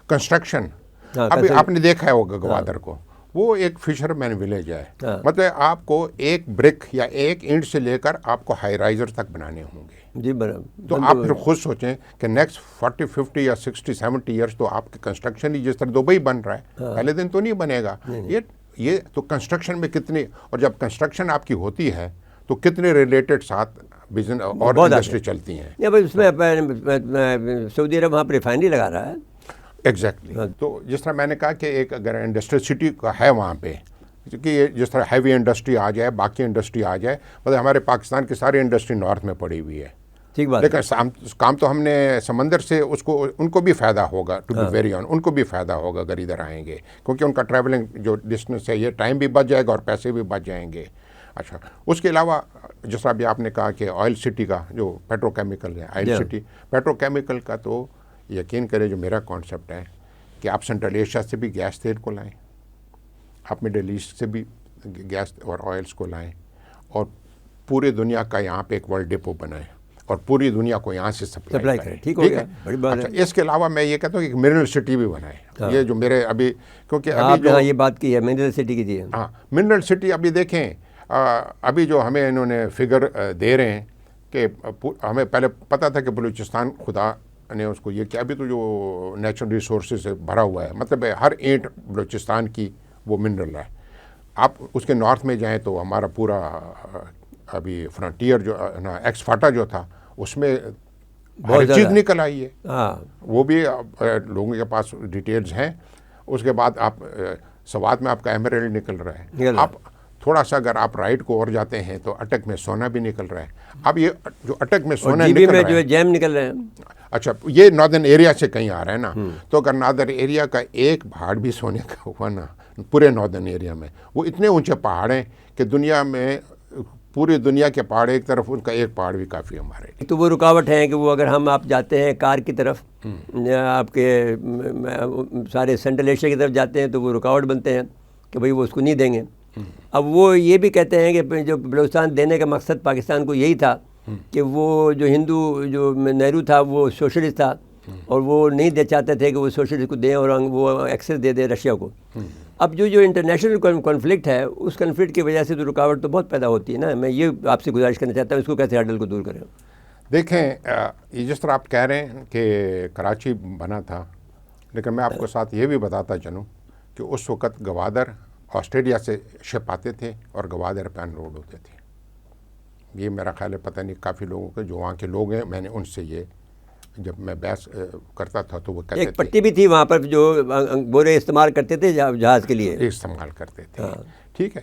کنسٹرکشن، ابھی آپ نے دیکھا ہے ہوگا گوادر کو، وہ ایک فشر مین ولیج ہے، مطلب آپ کو ایک برک یا ایک اینٹ سے لے کر آپ کو ہائی رائزر تک بنانے ہوں گے، جی تو آپ پھر خود سوچیں کہ نیکسٹ 40-50 یا 60-70 ایئرس تو آپ کی کنسٹرکشن ہی جس طرح دبئی بن رہا ہے پہلے دن تو نہیں بنے گا، یہ تو کنسٹرکشن میں کتنی، اور جب کنسٹرکشن آپ کی ہوتی ہے تو کتنے ریلیٹڈ ساتھ بزنس اور انڈسٹری چلتی ہیں۔ اس میں سعودی عرب وہاں پہ ریفائنری لگا رہا ہے، ایگزیکٹلی۔ تو جس طرح میں نے کہا کہ ایک اگر انڈسٹریل سٹی کا ہے وہاں پہ، کیونکہ یہ جس طرح ہیوی انڈسٹری آ جائے، باقی انڈسٹری آ جائے، مطلب ہمارے پاکستان کی ساری انڈسٹری نارتھ میں پڑی ہوئی ہے، ٹھیک بات، لیکن کام تو ہم نے سمندر سے اس کو، ان کو بھی فائدہ ہوگا، ٹو بی ویری آن، ان کو بھی فائدہ ہوگا اگر ادھر آئیں گے، کیونکہ ان کا ٹریولنگ جو ڈسٹینس ہے یہ ٹائم بھی بچ جائے گا اور پیسے بھی بچ جائیں گے۔ اچھا اس کے علاوہ جس طرح بھی آپ نے کہا کہ آئل سٹی کا جو پیٹرو کیمیکل ہے، آئل سٹی پیٹرو کیمیکل کا، تو یقین کریں جو میرا کانسیپٹ ہے کہ آپ سنٹرل ایشیا سے بھی گیس تیل کو لائیں، آپ مڈل ایسٹ سے بھی گیس اور آئلس کو لائیں، اور پورے دنیا کا یہاں پہ ایک ورلڈ ڈپو بنائیں اور پوری دنیا کو یہاں سے سپلائی کریں، ٹھیک ہے، بڑی بات ہے۔ اس کے علاوہ میں یہ کہتا ہوں کہ منرل سٹی بھی بنائیں، یہ جو میرے ابھی، کیونکہ ابھی جو یہ بات کی ہے منرل سٹی کی، جی ہاں منرل سٹی، ابھی دیکھیں ابھی جو ہمیں انہوں نے فگر دے رہے ہیں کہ ہمیں پہلے پتہ تھا کہ بلوچستان خدا نے اس کو یہ کیا، ابھی تو جو نیچرل ریسورسز سے بھرا ہوا ہے، مطلب ہر اینٹ بلوچستان کی وہ منرل ہے۔ آپ اس کے نارتھ میں جائیں تو ہمارا پورا ابھی فرنٹیئر جو نا ایکس فاٹا جو تھا اس میں ہر چیز نکل آئی ہے، وہ بھی لوگوں کے پاس ڈیٹیلز ہیں، اس کے بعد آپ سوات میں آپ کا ایمرلڈ نکل رہا ہے. آپ تھوڑا سا اگر آپ رائٹ کو اور جاتے ہیں تو اٹک میں سونا بھی نکل رہا ہے. اب یہ جو اٹک میں سونا نکل رہا ہے جو جیم نکل رہے ہیں, اچھا یہ ناردرن ایریا سے کہیں آ رہا ہے نا, تو اگر ناردرن ایریا کا ایک پہاڑ بھی سونے کا ہوا نا پورے ناردرن ایریا میں, وہ اتنے اونچے پہاڑ ہیں کہ دنیا میں پوری دنیا کے پہاڑ ایک طرف, ان کا ایک پہاڑ بھی کافی ہمارے لیے. تو وہ رکاوٹ ہے کہ وہ اگر ہم آپ جاتے ہیں کار کی طرف, آپ کے سارے سینٹرل ایشیا کی طرف جاتے ہیں تو وہ رکاوٹ بنتے ہیں کہ بھئی وہ اس کو نہیں دیں گے. اب وہ یہ بھی کہتے ہیں کہ جو بلوچستان دینے کا مقصد پاکستان کو یہی تھا کہ وہ جو ہندو جو نہرو تھا وہ سوشلسٹ تھا, اور وہ نہیں دے چاہتے تھے کہ وہ سوشلسٹ کو دیں اور وہ ایکسس دے دے رشیا کو. اب جو انٹرنیشنل کانفلکٹ ہے, اس کانفلکٹ کی وجہ سے تو رکاوٹ تو بہت پیدا ہوتی ہے نا. میں یہ آپ سے گزارش کرنا چاہتا ہوں اس کو کیسے ہرڈل کو دور کریں. دیکھیں یہ جس طرح آپ کہہ رہے ہیں کہ کراچی بنا تھا, لیکن میں آپ کو ساتھ یہ بھی بتاتا چلوں کہ اس وقت گوادر آسٹریلیا سے شپ آتے تھے اور گوادر پہ ان لوڈ ہوتے تھے. یہ میرا خیال ہے پتہ نہیں کافی لوگوں کے جو وہاں کے لوگ ہیں, میں نے ان سے یہ جب میں بحث کرتا تھا تو وہ کہتے تھے, ایک پٹی بھی تھی وہاں پر جو بورے استعمال کرتے تھے جہاز کے لیے, استعمال کرتے تھے. ٹھیک ہے,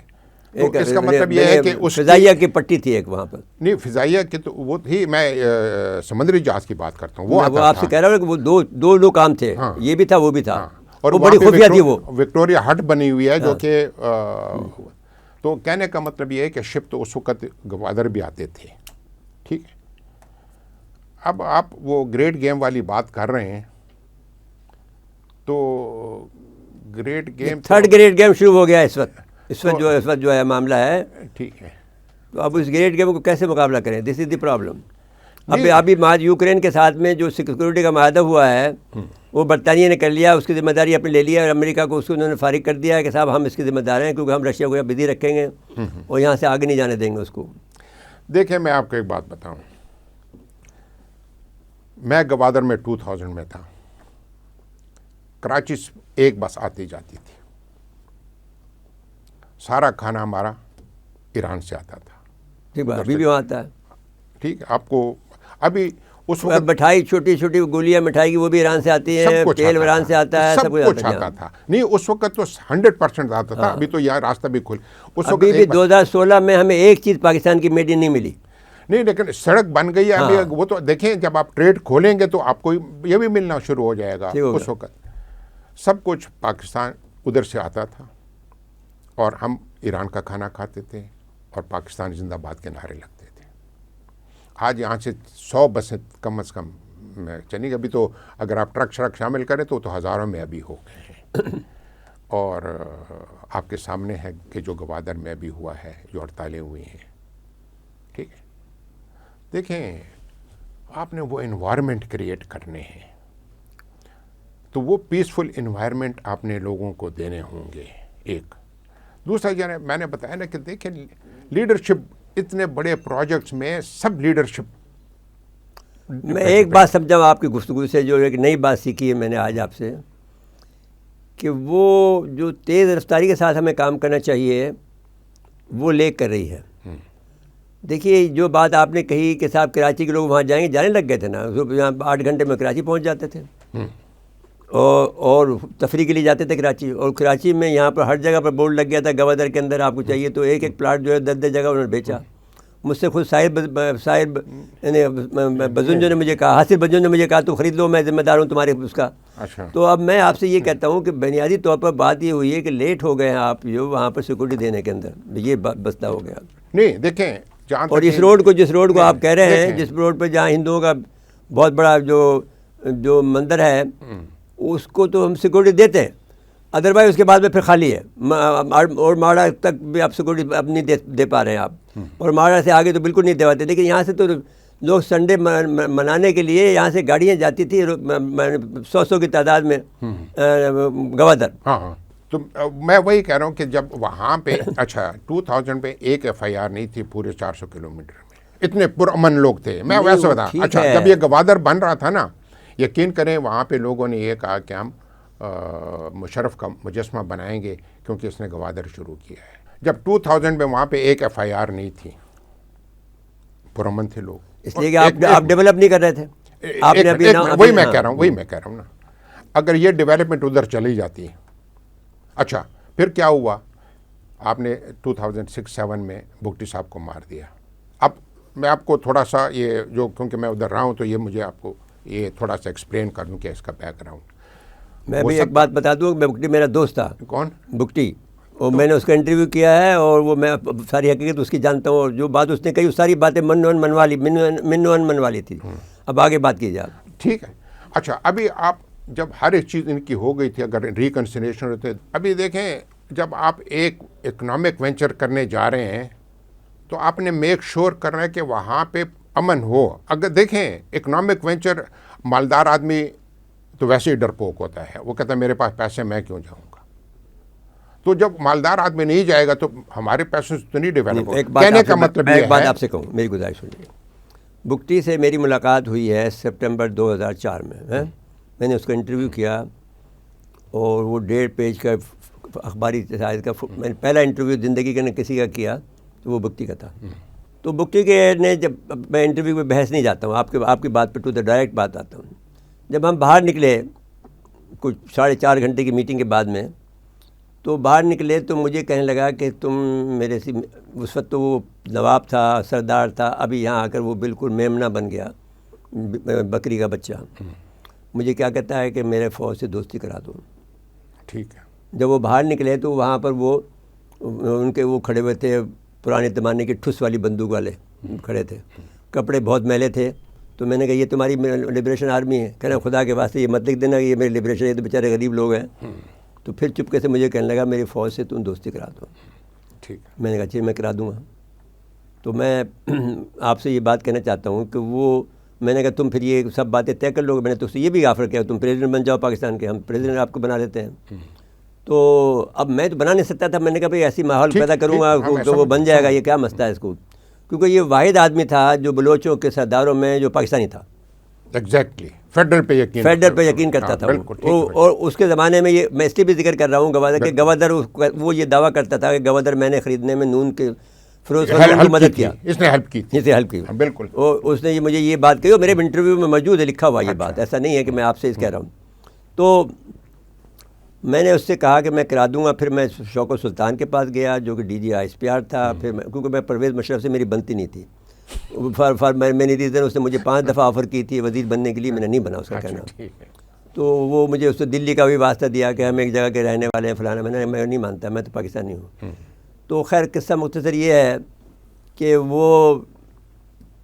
تو اس کا مطلب یہ ہے کہ اس فضائیہ کی پٹی تھی ایک وہاں پر. نہیں فضائیہ کی تو وہ تھی, میں سمندری جہاز کی بات کرتا ہوں. وہ آپ سے کہہ رہا ہوں کہ وہ دو کام تھے, یہ بھی تھا وہ بھی تھا, اور وہ بڑی خفیہ تھی. وہ وکٹوریا ہٹ بنی ہوئی ہے جو کہ تو کہنے کا مطلب یہ ہے کہ شپ تو اس وقت گوادر بھی آتے تھے. ٹھیک ہے, اب آپ وہ گریٹ گیم والی بات کر رہے ہیں, تو great game third great game شروع ہو گیا اس وقت جو ہے معاملہ ہے. ٹھیک ہے, تو اب اس گریٹ گیم کو کیسے مقابلہ کریں؟ دس از دی پرابلم. ابھی یوکرین کے ساتھ میں جو سیکورٹی کا معاہدہ ہوا ہے وہ برطانیہ نے کر لیا, اس کی ذمہ داری اپنے لے لیا, اور امریکہ کو اس کو انہوں نے فارغ کر دیا ہے کہ صاحب ہم اس کی ذمہ دار ہیں, کیونکہ ہم رشیا کو بزی رکھیں گے اور یہاں سے آگے نہیں جانے دیں گے اس کو. دیکھیں میں آپ کو ایک بات بتاؤں, میں گوادر میں 2000 میں تھا, کراچی ایک بس آتی جاتی تھی, سارا کھانا ہمارا ایران سے آتا تھا. ٹھیک ہے, ابھی بھی وہاں آتا ہے. ٹھیک ہے, آپ کو ابھی اس وقت مٹھائی چھوٹی چھوٹی گولیاں مٹھائی کی وہ بھی ایران سے آتی ہے, تیل ایران سے آتا ہے, سب کچھ آتا تھا. نہیں اس وقت تو 100% آتا تھا. ابھی تو یہاں راستہ بھی کھل, ابھی بھی 2016 میں ہمیں ایک چیز پاکستان کی میڈ ان نہیں ملی. نہیں لیکن سڑک بن گئی ہے ابھی. وہ تو دیکھیں جب آپ ٹریڈ کھولیں گے تو آپ کو یہ بھی ملنا شروع ہو جائے گا. اس وقت سب کچھ پاکستان ادھر سے آتا تھا, اور ہم ایران کا کھانا کھاتے تھے اور پاکستان زندہ باد کے نعرے لگتے تھے. آج یہاں سے 100 بسیں کم از کم چلی. ابھی تو اگر آپ ٹرک شرک شامل کریں تو ہزاروں میں ابھی ہو گئے ہیں. اور آپ کے سامنے ہے کہ جو گوادر میں ابھی ہوا ہے, جو ہڑتالیں ہوئی ہیں. ٹھیک ہے, دیکھیں آپ نے وہ انوائرمنٹ کریٹ کرنے ہیں, تو وہ پیسفل انوائرمنٹ آپ نے لوگوں کو دینے ہوں گے. ایک دوسرا جو میں نے بتایا نا کہ دیکھیں لیڈرشپ اتنے بڑے پروجیکٹس میں سب لیڈرشپ. میں ایک بات سمجھا آپ کی گفتگو سے, جو ایک نئی بات سیکھی ہے میں نے آج آپ سے, کہ وہ جو تیز رفتاری کے ساتھ ہمیں کام کرنا چاہیے وہ لیک کر رہی ہے. دیکھیے جو بات آپ نے کہی کہ صاحب کراچی کے لوگ وہاں جائیں گے, جانے لگ گئے تھے نا, یہاں 8 گھنٹے میں کراچی پہنچ جاتے تھے, اور تفریح کے لیے جاتے تھے کراچی. اور کراچی میں یہاں پر ہر جگہ پر بورڈ لگ گیا تھا گوادر کے اندر آپ کو چاہیے تو ایک پلاٹ جو ہے 10 جگہ انہوں نے بیچا. مجھ سے خود صاحب یعنی بزنجو نے مجھے کہا, حاصل بزنجو نے مجھے کہا تو خرید لو, میں ذمہ دار ہوں تمہارے اس کا. تو اب میں آپ سے یہ کہتا ہوں کہ بنیادی طور پر بات یہ ہوئی ہے کہ لیٹ ہو گئے ہیں آپ جو وہاں پر سیکورٹی دینے کے اندر, یہ مسئلہ ہو گیا. نہیں دیکھیں, اور جس روڈ کو آپ کہہ رہے ہیں, جس روڈ پہ جہاں ہندوؤں کا بہت بڑا جو مندر ہے, اس کو تو ہم سیکورٹی دیتے ہیں, ادروائز اس کے بعد میں پھر خالی ہے. اور ماڑا تک بھی آپ سیکورٹی اب نہیں دے پا رہے ہیں آپ, اور ماڑا سے آگے تو بالکل نہیں دے پاتے. لیکن یہاں سے تو لوگ سنڈے منانے کے لیے یہاں سے گاڑیاں جاتی تھی 100 کی تعداد میں گوادر. ہاں, تو میں وہی کہہ رہا ہوں کہ جب وہاں پہ اچھا 2000 پہ ایک FIR نہیں تھی پورے 400 کلومیٹر میں, اتنے پرامن لوگ تھے. میں ویسے بتا, اچھا جب یہ گوادر بن رہا تھا نا, یقین کریں وہاں پہ لوگوں نے یہ کہا کہ ہم مشرف کا مجسمہ بنائیں گے کیونکہ اس نے گوادر شروع کیا ہے. جب 2000 میں وہاں پہ ایک FIR نہیں تھی, پرامن تھے لوگ, اس لیے کہ آپ ڈیولپ نہیں کر رہے تھے. وہی میں کہہ رہا ہوں نا, اگر یہ ڈیولپمنٹ ادھر چلی جاتی اچھا پھر کیا ہوا؟ آپ نے 2006-07 میں بگٹی صاحب کو مار دیا. اب میں آپ کو تھوڑا سا یہ جو کیونکہ میں ادھر رہا ہوں تو یہ مجھے آپ کو یہ تھوڑا سا ایکسپلین کر دوں کہ اس کا بیک گراؤنڈ. میں بھی ایک بات بتا دوں کہ بگٹی میرا دوست تھا. کون؟ بگٹی. اور میں نے اس کا انٹرویو کیا ہے اور وہ میں ساری حقیقت اس کی جانتا ہوں, اور جو بات اس نے کہی وہ ساری باتیں منوا لی تھی. اب آگے بات کی جائے. ٹھیک ہے. اچھا ابھی آپ جب ہر ایک چیز ان کی ہو گئی تھی, اگر ریکنسیلیشن ہوتے, ابھی دیکھیں جب آپ ایک اکنامک وینچر کرنے جا رہے ہیں تو آپ نے میک شور کرنا ہے کہ وہاں پہ امن ہو. اگر دیکھیں اکنامک وینچر مالدار آدمی تو ویسے ہی ڈرپوک ہوتا ہے, وہ کہتا ہے میرے پاس پیسے میں کیوں جاؤں گا. تو جب مالدار آدمی نہیں جائے گا تو ہمارے پیسے تو نہیں ڈیولپ ہوگا. کہنے کا مطلب یہ ہے. ایک بات آپ سے کہوں, میری گزارش سنیے. بگٹی سے میری ملاقات ہوئی ہے سپٹمبر 2004 میں. میں نے اس کا انٹرویو کیا اور وہ 1.5 پیج کا اخباری سائز کا میں نے پہلا انٹرویو زندگی کے کسی کا کیا تو وہ بگٹی کا تھا. تو بگٹی کے نے جب میں انٹرویو میں بحث نہیں جاتا ہوں, آپ کی بات پہ ٹو دا ڈائریکٹ بات آتا ہوں. جب ہم باہر نکلے کچھ 4.5 گھنٹے کی میٹنگ کے بعد میں, تو باہر نکلے تو مجھے کہنے لگا کہ تم میرے سے, اس وقت تو وہ نواب تھا, سردار تھا, ابھی یہاں آ کر وہ بالکل میمنہ بن گیا, بکری کا بچہ. مجھے کیا کہتا ہے کہ میرے فوج سے دوستی کرا دو. ٹھیک ہے. جب وہ باہر نکلے تو وہاں پر وہ ان کے وہ کھڑے ہوئے تھے, پرانے زمانے کے ٹھس والی بندوق والے کھڑے تھے, کپڑے بہت میلے تھے. تو میں نے کہا یہ تمہاری لبریشن آرمی ہے؟ کہنا خدا کے واسطے یہ مت لکھ دینا کہ یہ میری لبریشن, یہ تو بیچارے غریب لوگ ہیں. تو پھر چپکے سے مجھے کہنے لگا میری فوج سے تم دوستی کرا دو. ٹھیک. میں نے کہا چاہیے میں کرا دوں گا. تو میں آپ سے یہ بات کہنا چاہتا ہوں کہ وہ, میں نے کہا تم پھر یہ سب باتیں طے کر لو گے. میں نے تو اس سے یہ بھی آفر کیا تم پریزیڈنٹ بن جاؤ پاکستان کے, ہم پریزیڈنٹ آپ کو بنا دیتے ہیں. تو اب میں تو بنا نہیں سکتا تھا. میں نے کہا بھائی ایسی ماحول پیدا کروں گا تو وہ بن جائے گا, یہ کیا مسئلہ ہے اس کو. کیونکہ یہ واحد آدمی تھا جو بلوچوں کے سرداروں میں جو پاکستانی تھا. ایگزیکٹلی. فیڈرل پہ یقین کرتا تھا وہ. اور اس کے زمانے میں یہ میں اس لیے بھی ذکر کر رہا ہوں گوادر کہ گوادر وہ یہ دعویٰ کرتا تھا کہ گوادر میں نے خریدنے میں نون کے فروز کی مدد کیا, اس نے ہیلپ کی. بالکل. اور اس نے مجھے یہ بات کہی, اور میرے انٹرویو میں موجود ہے, لکھا ہوا یہ بات, ایسا نہیں ہے کہ میں آپ سے اس کہہ رہا ہوں. تو میں نے اس سے کہا کہ میں کرا دوں گا. پھر میں شوکت سلطان کے پاس گیا جو کہ DG ISPR تھا. پھر کیونکہ میں پرویز مشرف سے میری بنتی نہیں تھی, فار مینی ریزن. اس نے مجھے 5 دفعہ آفر کی تھی وزیر بننے کے لیے, میں نے نہیں بنا اس کا کہنا. تو وہ مجھے اس سے دلی کا بھی واسطہ دیا کہ ہم ایک جگہ کے رہنے والے ہیں فلانا. میں نہیں مانتا, میں تو پاکستانی ہوں. تو خیر قصہ مختصر یہ ہے کہ وہ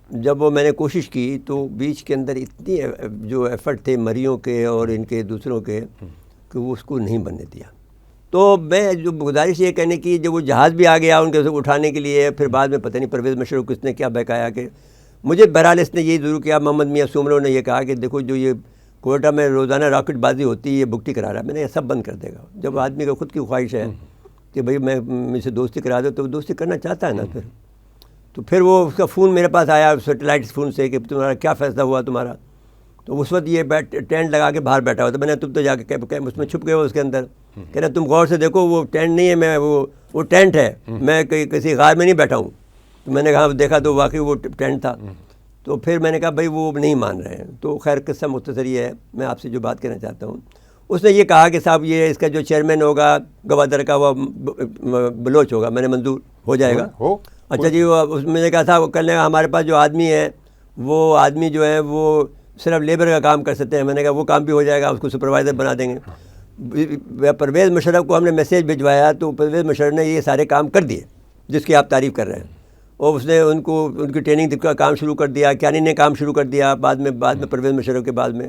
جب میں نے کوشش کی تو بیچ کے اندر اتنی جو ایفرٹ تھے مریوں کے اور ان کے دوسروں کے کہ وہ اس کو نہیں بننے دیا. تو میں جو گزارش یہ کہنے کی, جب وہ جہاز بھی آ گیا ان کے اٹھانے کے لیے, پھر بعد میں پتہ نہیں پرویز مشرف کس نے کیا بہکایا کہ مجھے بہرحال اس نے یہی ضرور کیا. محمد میاں سومرو نے یہ کہا کہ دیکھو جو یہ کوئٹہ میں روزانہ راکٹ بازی ہوتی ہے یہ بگٹی کرا رہا ہے. میں نے یہ سب بند کر دے گا. جب آدمی کو خود کی خواہش ہے کہ بھئی میں مجھ سے دوستی کرا دو تو وہ دوستی کرنا چاہتا ہے نا. پھر وہ اس کا فون میرے پاس آیا سیٹلائٹ فون سے کہ تمہارا کیا فیصلہ ہوا تمہارا. تو اس وقت یہ ٹینٹ لگا کے باہر بیٹھا ہوا تھا. میں نے تم تو جا کے اس میں چھپ گئے ہو اس کے اندر. کہہ رہا تم غور سے دیکھو وہ ٹینٹ نہیں ہے, میں وہ ٹینٹ ہے, میں کسی غار میں نہیں بیٹھا ہوں. تو میں نے کہا دیکھا تو واقعی وہ ٹینٹ تھا. تو پھر میں نے کہا بھائی وہ نہیں مان رہے ہیں. تو خیر قصہ مختصر یہ ہے. میں آپ سے جو بات کہنا چاہتا ہوں, اس نے یہ کہا کہ صاحب یہ اس کا جو چیئرمین ہوگا گوادر کا وہ بلوچ ہوگا. میں نے منظور ہو جائے گا. اچھا جی, وہ اس میں نے کہا تھا وہ کر لیں گا. ہمارے پاس جو آدمی ہے وہ آدمی جو ہے وہ صرف لیبر کا کام کر سکتے ہیں. میں نے کہا وہ کام بھی ہو جائے گا, اس کو سپروائزر بنا دیں گے. پرویز مشرف کو ہم نے میسیج بھجوایا تو پرویز مشرف نے یہ سارے کام کر دیے جس کی آپ تعریف کر رہے ہیں. اور اس نے ان کی ٹریننگ کا کام شروع کر دیا, کیانی نے کام شروع کر دیا بعد میں پرویز مشرف کے بعد میں.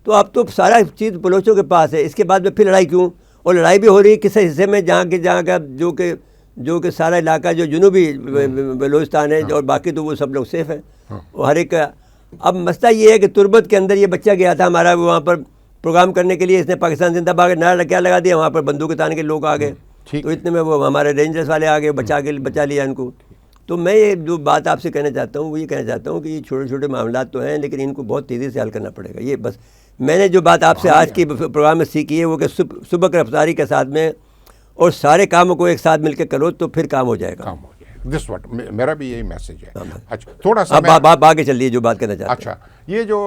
تو اب تو سارا چیز بلوچوں کے پاس ہے. اس کے بعد میں پھر لڑائی کیوں, اور لڑائی بھی ہو رہی ہے کس حصے میں جہاں کا جو کہ سارا علاقہ جو جنوبی بلوچستان ہے, اور باقی تو وہ سب لوگ سیف ہیں اور ہر ایک کا. اب مسئلہ یہ ہے کہ تربت کے اندر یہ بچہ گیا تھا ہمارا وہاں پر پروگرام کرنے کے لیے. اس نے پاکستان زندہ باد نعرہ کیا لگا دیا, وہاں پر بندوق تان کے لوگ آ گئے. تو اتنے میں وہ ہمارے رینجرز والے آ گئے, بچا لیا ان کو. تو میں یہ جو بات آپ سے کہنا چاہتا ہوں وہ یہ کہنا چاہتا ہوں کہ یہ چھوٹے چھوٹے معاملات تو ہیں لیکن ان کو بہت تیزی سے حل کرنا پڑے گا. یہ بس میں نے جو بات آپ سے آج کی پروگرام میں سیکھی ہے وہ کہ سبک رفتاری کے ساتھ میں اور سارے کاموں کو ایک ساتھ مل کے کرو تو پھر کام ہو جائے گا. دس وٹ میرا بھی یہی میسج ہے. اچھا تھوڑا سا آپ آگے چلیے جو بات کرنا چاہتے ہیں. اچھا یہ جو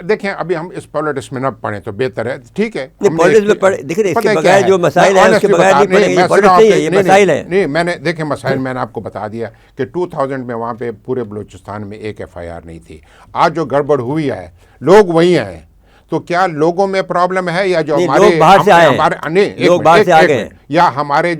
دیکھیں ابھی ہم اس پالیٹکس میں نہ پڑھیں تو بہتر ہے. ٹھیک ہے پالیٹکس میں پڑھیں, دیکھیں اس کے بغیر جو مسائل ہیں اس کے بغیر نہیں پڑھیں گے, یہ پالیٹکس نہیں ہے, یہ مسائل ہیں. نہیں میں نے دیکھیں مسائل میں نے آپ کو بتا دیا کہ 2000 میں وہاں پہ پورے بلوچستان میں ایک FIR نہیں تھی. آج جو گڑبڑ ہوئی ہے لوگ وہی ہیں, تو کیا لوگوں میں پرابلم ہے یا جو لوگ باہر سے آئے ہیں, لوگ باہر سے آ گئے ہیں, یا ہمارے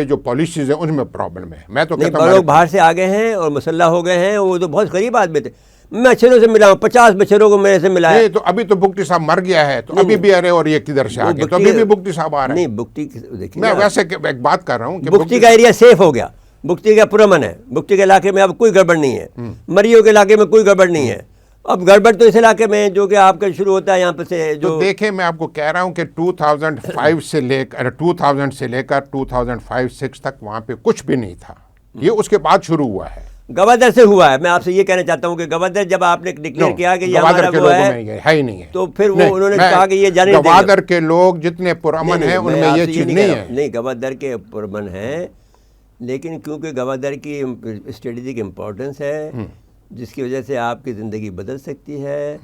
جو پالیسیز ہیں ان میں پرابلم ہے؟ میں تو کہتا ہوں لوگ باہر سے آ گئے ہیں اور مسلح ہو گئے ہیں. وہ تو بہت غریب آدمی تھے, میں مچھروں سے ملا ہوں, 50 مچھروں کو میرے سے ملا ہے. تو ابھی تو بگٹی صاحب مر گیا ہے, تو ابھی بھی آ رہے اور یہ کدھر سے آ گئے, تو ابھی بھی بگٹی صاحب آ رہے ہیں. نہیں بگٹی دیکھیے میں ویسے ایک بات کر رہا ہوں کہ بگٹی کا ایریا سیف ہو گیا, بگٹی کا پرامن ہے, بگٹی کے علاقے میں اب کوئی گڑبڑ نہیں ہے, مریوں کے علاقے میں کوئی گڑبڑ نہیں ہے. اب گڑبڑ تو اس علاقے میں جو کہ آپ کا شروع ہوتا ہے یہاں پہ سے جو دیکھیں میں آپ کو کہہ رہا ہوں کہ 2005 سے لے کر 2005-6 تک وہاں پہ کچھ بھی نہیں تھا, یہ اس کے بعد شروع ہوا ہے. گوادر سے ہوا ہے. میں آپ سے یہ کہنا چاہتا ہوں کہ گوادر جب آپ نے ڈکلیئر کیا کہ یہ ہمارا وہ ہے ہی نہیں ہے, تو پھر وہ انہوں نے کہا کہ یہ جانے گوادر کے لوگ جتنے پرامن ہیں ان میں یہ چیز نہیں ہے. نہیں گوادر کے پرامن ہیں, لیکن کیونکہ گوادر کی اسٹریٹجک امپورٹنس ہے جس کی وجہ سے آپ کی زندگی بدل سکتی ہے.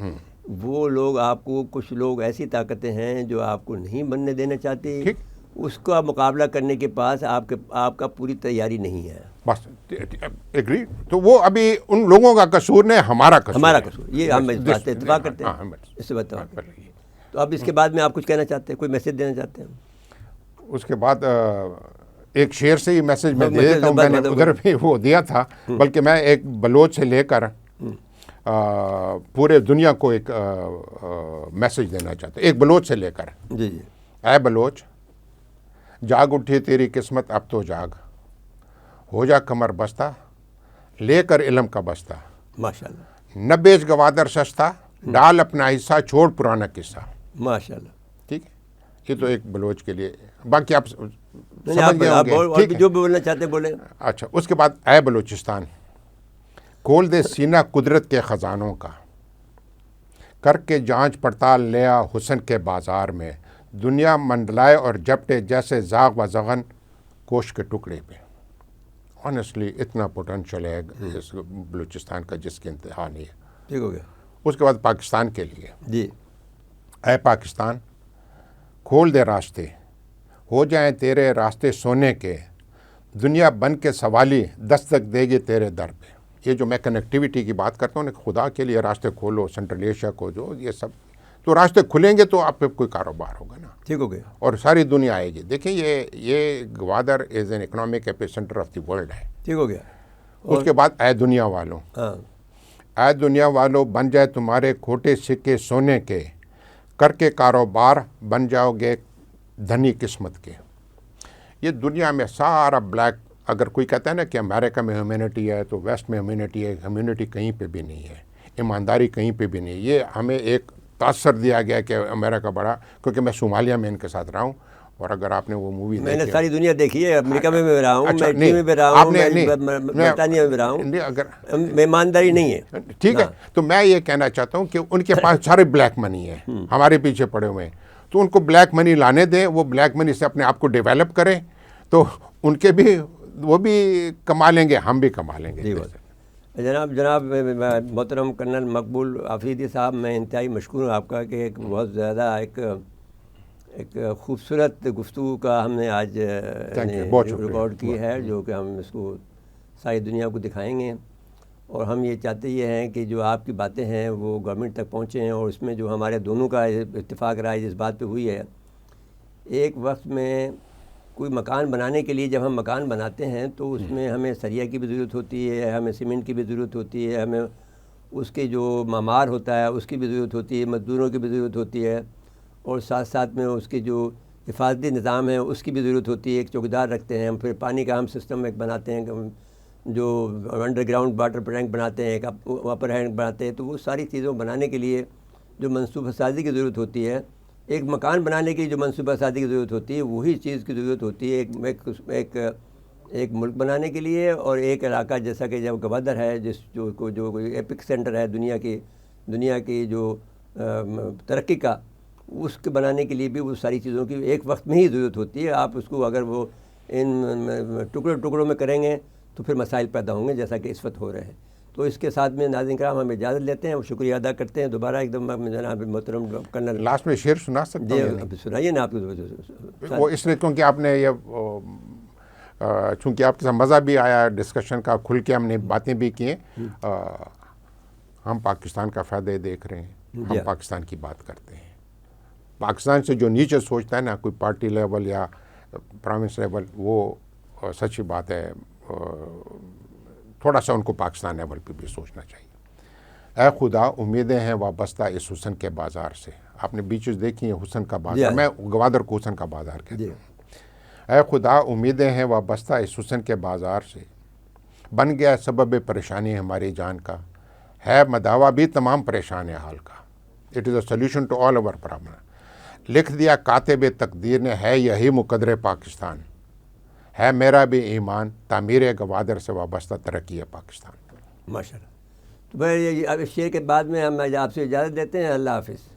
وہ لوگ آپ کو, کچھ لوگ ایسی طاقتیں ہیں جو آپ کو نہیں بننے دینا چاہتی, اس کا مقابلہ کرنے کے پاس آپ کا پوری تیاری نہیں ہے. بس ایگری. تو وہ ابھی ان لوگوں کا قصور نہیں, ہمارا قصور, یہ ہم اس بات سے اتفاق کرتے ہیں, اس سے اتفاق. تو اب اس کے بعد میں آپ کچھ کہنا چاہتے ہیں, کوئی میسج دینا چاہتے ہیں؟ اس کے بعد ایک شعر سے ہی میسج میں دے دیتا ہوں, میں نے ادھر بھی وہ دیا تھا, بلکہ میں ایک بلوچ سے لے کر پورے دنیا کو ایک میسج دینا چاہتا ہوں, ایک بلوچ سے لے کر. جی جی. اے بلوچ جاگ اٹھی تیری قسمت اب تو جاگ, ہو جا کمر بستہ لے کر علم کا بستہ, ماشاءاللہ, نہ بیچ گوادر سستا, ڈال اپنا حصہ چھوڑ پرانا قصہ. ماشاءاللہ. ٹھیک ہے, یہ تو ایک بلوچ کے لیے. باقی آپ جو بھی بولنا چاہتے ہیں بولیں. اچھا اس کے بعد اے بلوچستان کھول دے سینہ قدرت کے خزانوں کا, کر کے جانچ پڑتال لیا حسن کے بازار میں, دنیا منڈلائے اور جپٹے جیسے زاغ و زغن کوش کے ٹکڑے پہ. آنیسٹلی اتنا پوٹینشیل ہے اس بلوچستان کا جس کی انتہا نہیں ہے. ٹھیک ہو گیا. اس کے بعد پاکستان کے لیے جی. اے پاکستان کھول دے راستے, ہو جائیں تیرے راستے سونے کے, دنیا بن کے سوالی دستک دے گی تیرے در پہ. یہ جو میں کنیکٹیویٹی کی بات کرتا ہوں نا, خدا کے لیے راستے کھولو, سینٹرل ایشیا کو جو یہ سب, تو راستے کھلیں گے تو آپ پہ کوئی کاروبار ہوگا نا. ٹھیک ہو گیا. اور ساری دنیا آئے گی. دیکھیں یہ Gwadar is an economic epicentre of the world ہے. ٹھیک ہو گیا. اس کے بعد اے دنیا والوں, اے دنیا والوں بن جائے تمہارے کھوٹے سکے سونے کے, کر کے کاروبار بن جاؤ گے دھنی قسمت کے. یہ دنیا میں سارا بلیک, اگر کوئی کہتا ہے نا کہ امریکہ میں ہیومینٹی ہے تو ویسٹ میں ہیومینٹی ہے, ہیومینٹی کہیں پہ بھی نہیں ہے, ایمانداری کہیں پہ بھی نہیں. یہ ہمیں ایک تاثر دیا گیا کہ امریکہ بڑا, کیونکہ میں صومالیہ میں ان کے ساتھ رہا ہوں, اور اگر آپ نے وہ مووی میں نے ساری دنیا دیکھی ہے, امریکہ میں بھی رہا ہوں, میں اٹلی میں بھی رہا ہوں, برطانیہ میں بھی رہا ہوں, اگر ایمانداری نہیں ہے. ٹھیک ہے, تو میں یہ کہنا چاہتا ہوں کہ ان کے پاس سارے بلیک منی ہے, ہمارے پیچھے پڑے ہوئے ہیں, تو ان کو بلیک منی لانے دیں, وہ بلیک منی سے اپنے آپ کو ڈیولپ کریں, تو ان کے بھی وہ بھی کما لیں گے, ہم بھی کما لیں گے. جناب محترم کرنل مقبول آفریدی صاحب, میں انتہائی مشکور ہوں آپ کا کہ ایک بہت زیادہ ایک خوبصورت گفتگو کا ہم نے آج ریکارڈ کی ہے, جو کہ ہم اس کو ساری دنیا کو دکھائیں گے. اور ہم یہ چاہتے یہ ہیں کہ جو آپ کی باتیں ہیں وہ گورنمنٹ تک پہنچیں, اور اس میں جو ہمارے دونوں کا اتفاق رائے جس بات پہ ہوئی ہے, ایک وقت میں کوئی مکان بنانے کے لیے جب ہم مکان بناتے ہیں تو اس میں ہمیں سریا کی بھی ضرورت ہوتی ہے, ہمیں سیمنٹ کی بھی ضرورت ہوتی ہے, ہمیں اس کے جو معمار ہوتا ہے اس کی بھی ضرورت ہوتی ہے, مزدوروں کی بھی ضرورت ہوتی ہے, اور ساتھ ساتھ میں اس کے جو حفاظتی نظام ہے اس کی بھی ضرورت ہوتی ہے. ایک چوکیدار رکھتے ہیں ہم, پھر پانی کا ہم سسٹم ایک بناتے ہیں, جو انڈر گراؤنڈ واٹر ٹینک بناتے ہیں, ایک اپر ہینڈ بناتے ہیں. تو وہ ساری چیزوں بنانے کے لیے جو منصوبہ سازی کی ضرورت ہوتی ہے, ایک مکان بنانے کی جو منصوبہ سازی کی ضرورت ہوتی ہے, وہی چیز کی ضرورت ہوتی ہے ایک ملک بنانے کے لیے. اور ایک علاقہ جیسا کہ جب گوادر ہے, جو ایپک سینٹر ہے دنیا کی جو ترقی کا, اس کے بنانے کے لیے بھی وہ ساری چیزوں کی ایک وقت میں ہی ضرورت ہوتی ہے. آپ اس کو اگر وہ ان ٹکڑوں میں کریں گے تو پھر مسائل پیدا ہوں گے جیسا کہ اس وقت ہو رہے ہیں. تو اس کے ساتھ میں ناظرین کرام ہم اجازت لیتے ہیں اور شکریہ ادا کرتے ہیں دوبارہ ایک دم جناب محترم کرنل. لاسٹ میں شعر سنا سکتا جی ہوں؟ اب سنائیے نا آپ وہ اس لیے کیونکہ آپ نے یہ چونکہ آپ کے ساتھ مزہ بھی آیا ڈسکشن کا، کھل کے ہم نے باتیں بھی کی ہیں. ہم پاکستان کا فائدہ دیکھ رہے ہیں، ہم پاکستان کی بات کرتے ہیں. پاکستان سے جو نیچے سوچتا ہے نا، کوئی پارٹی لیول یا پروونس لیول، وہ سچی بات ہے تھوڑا سا ان کو پاکستان لیول پہ بھی سوچنا چاہیے. اے خدا امیدیں ہیں وابستہ اس حسن کے بازار سے. آپ نے بیچز دیکھی ہیں حسن کا بازار، میں گوادر کو حسن کا بازار کہتا ہوں. اے خدا امیدیں ہیں وابستہ اس حسن کے بازار سے، بن گیا سبب پریشانی ہماری جان کا، ہے مداوا بھی تمام پریشان حال کا. It is a solution to all over problem. لکھ دیا کاتب تقدیر نے، ہے یہی مقدر پاکستان، ہے میرا بھی ایمان تعمیر گوادر سے وابستہ ترقی ہے پاکستان. ماشاء اللہ. تو بھائی اب اس شعر کے بعد میں ہم آپ سے اجازت دیتے ہیں. اللہ حافظ.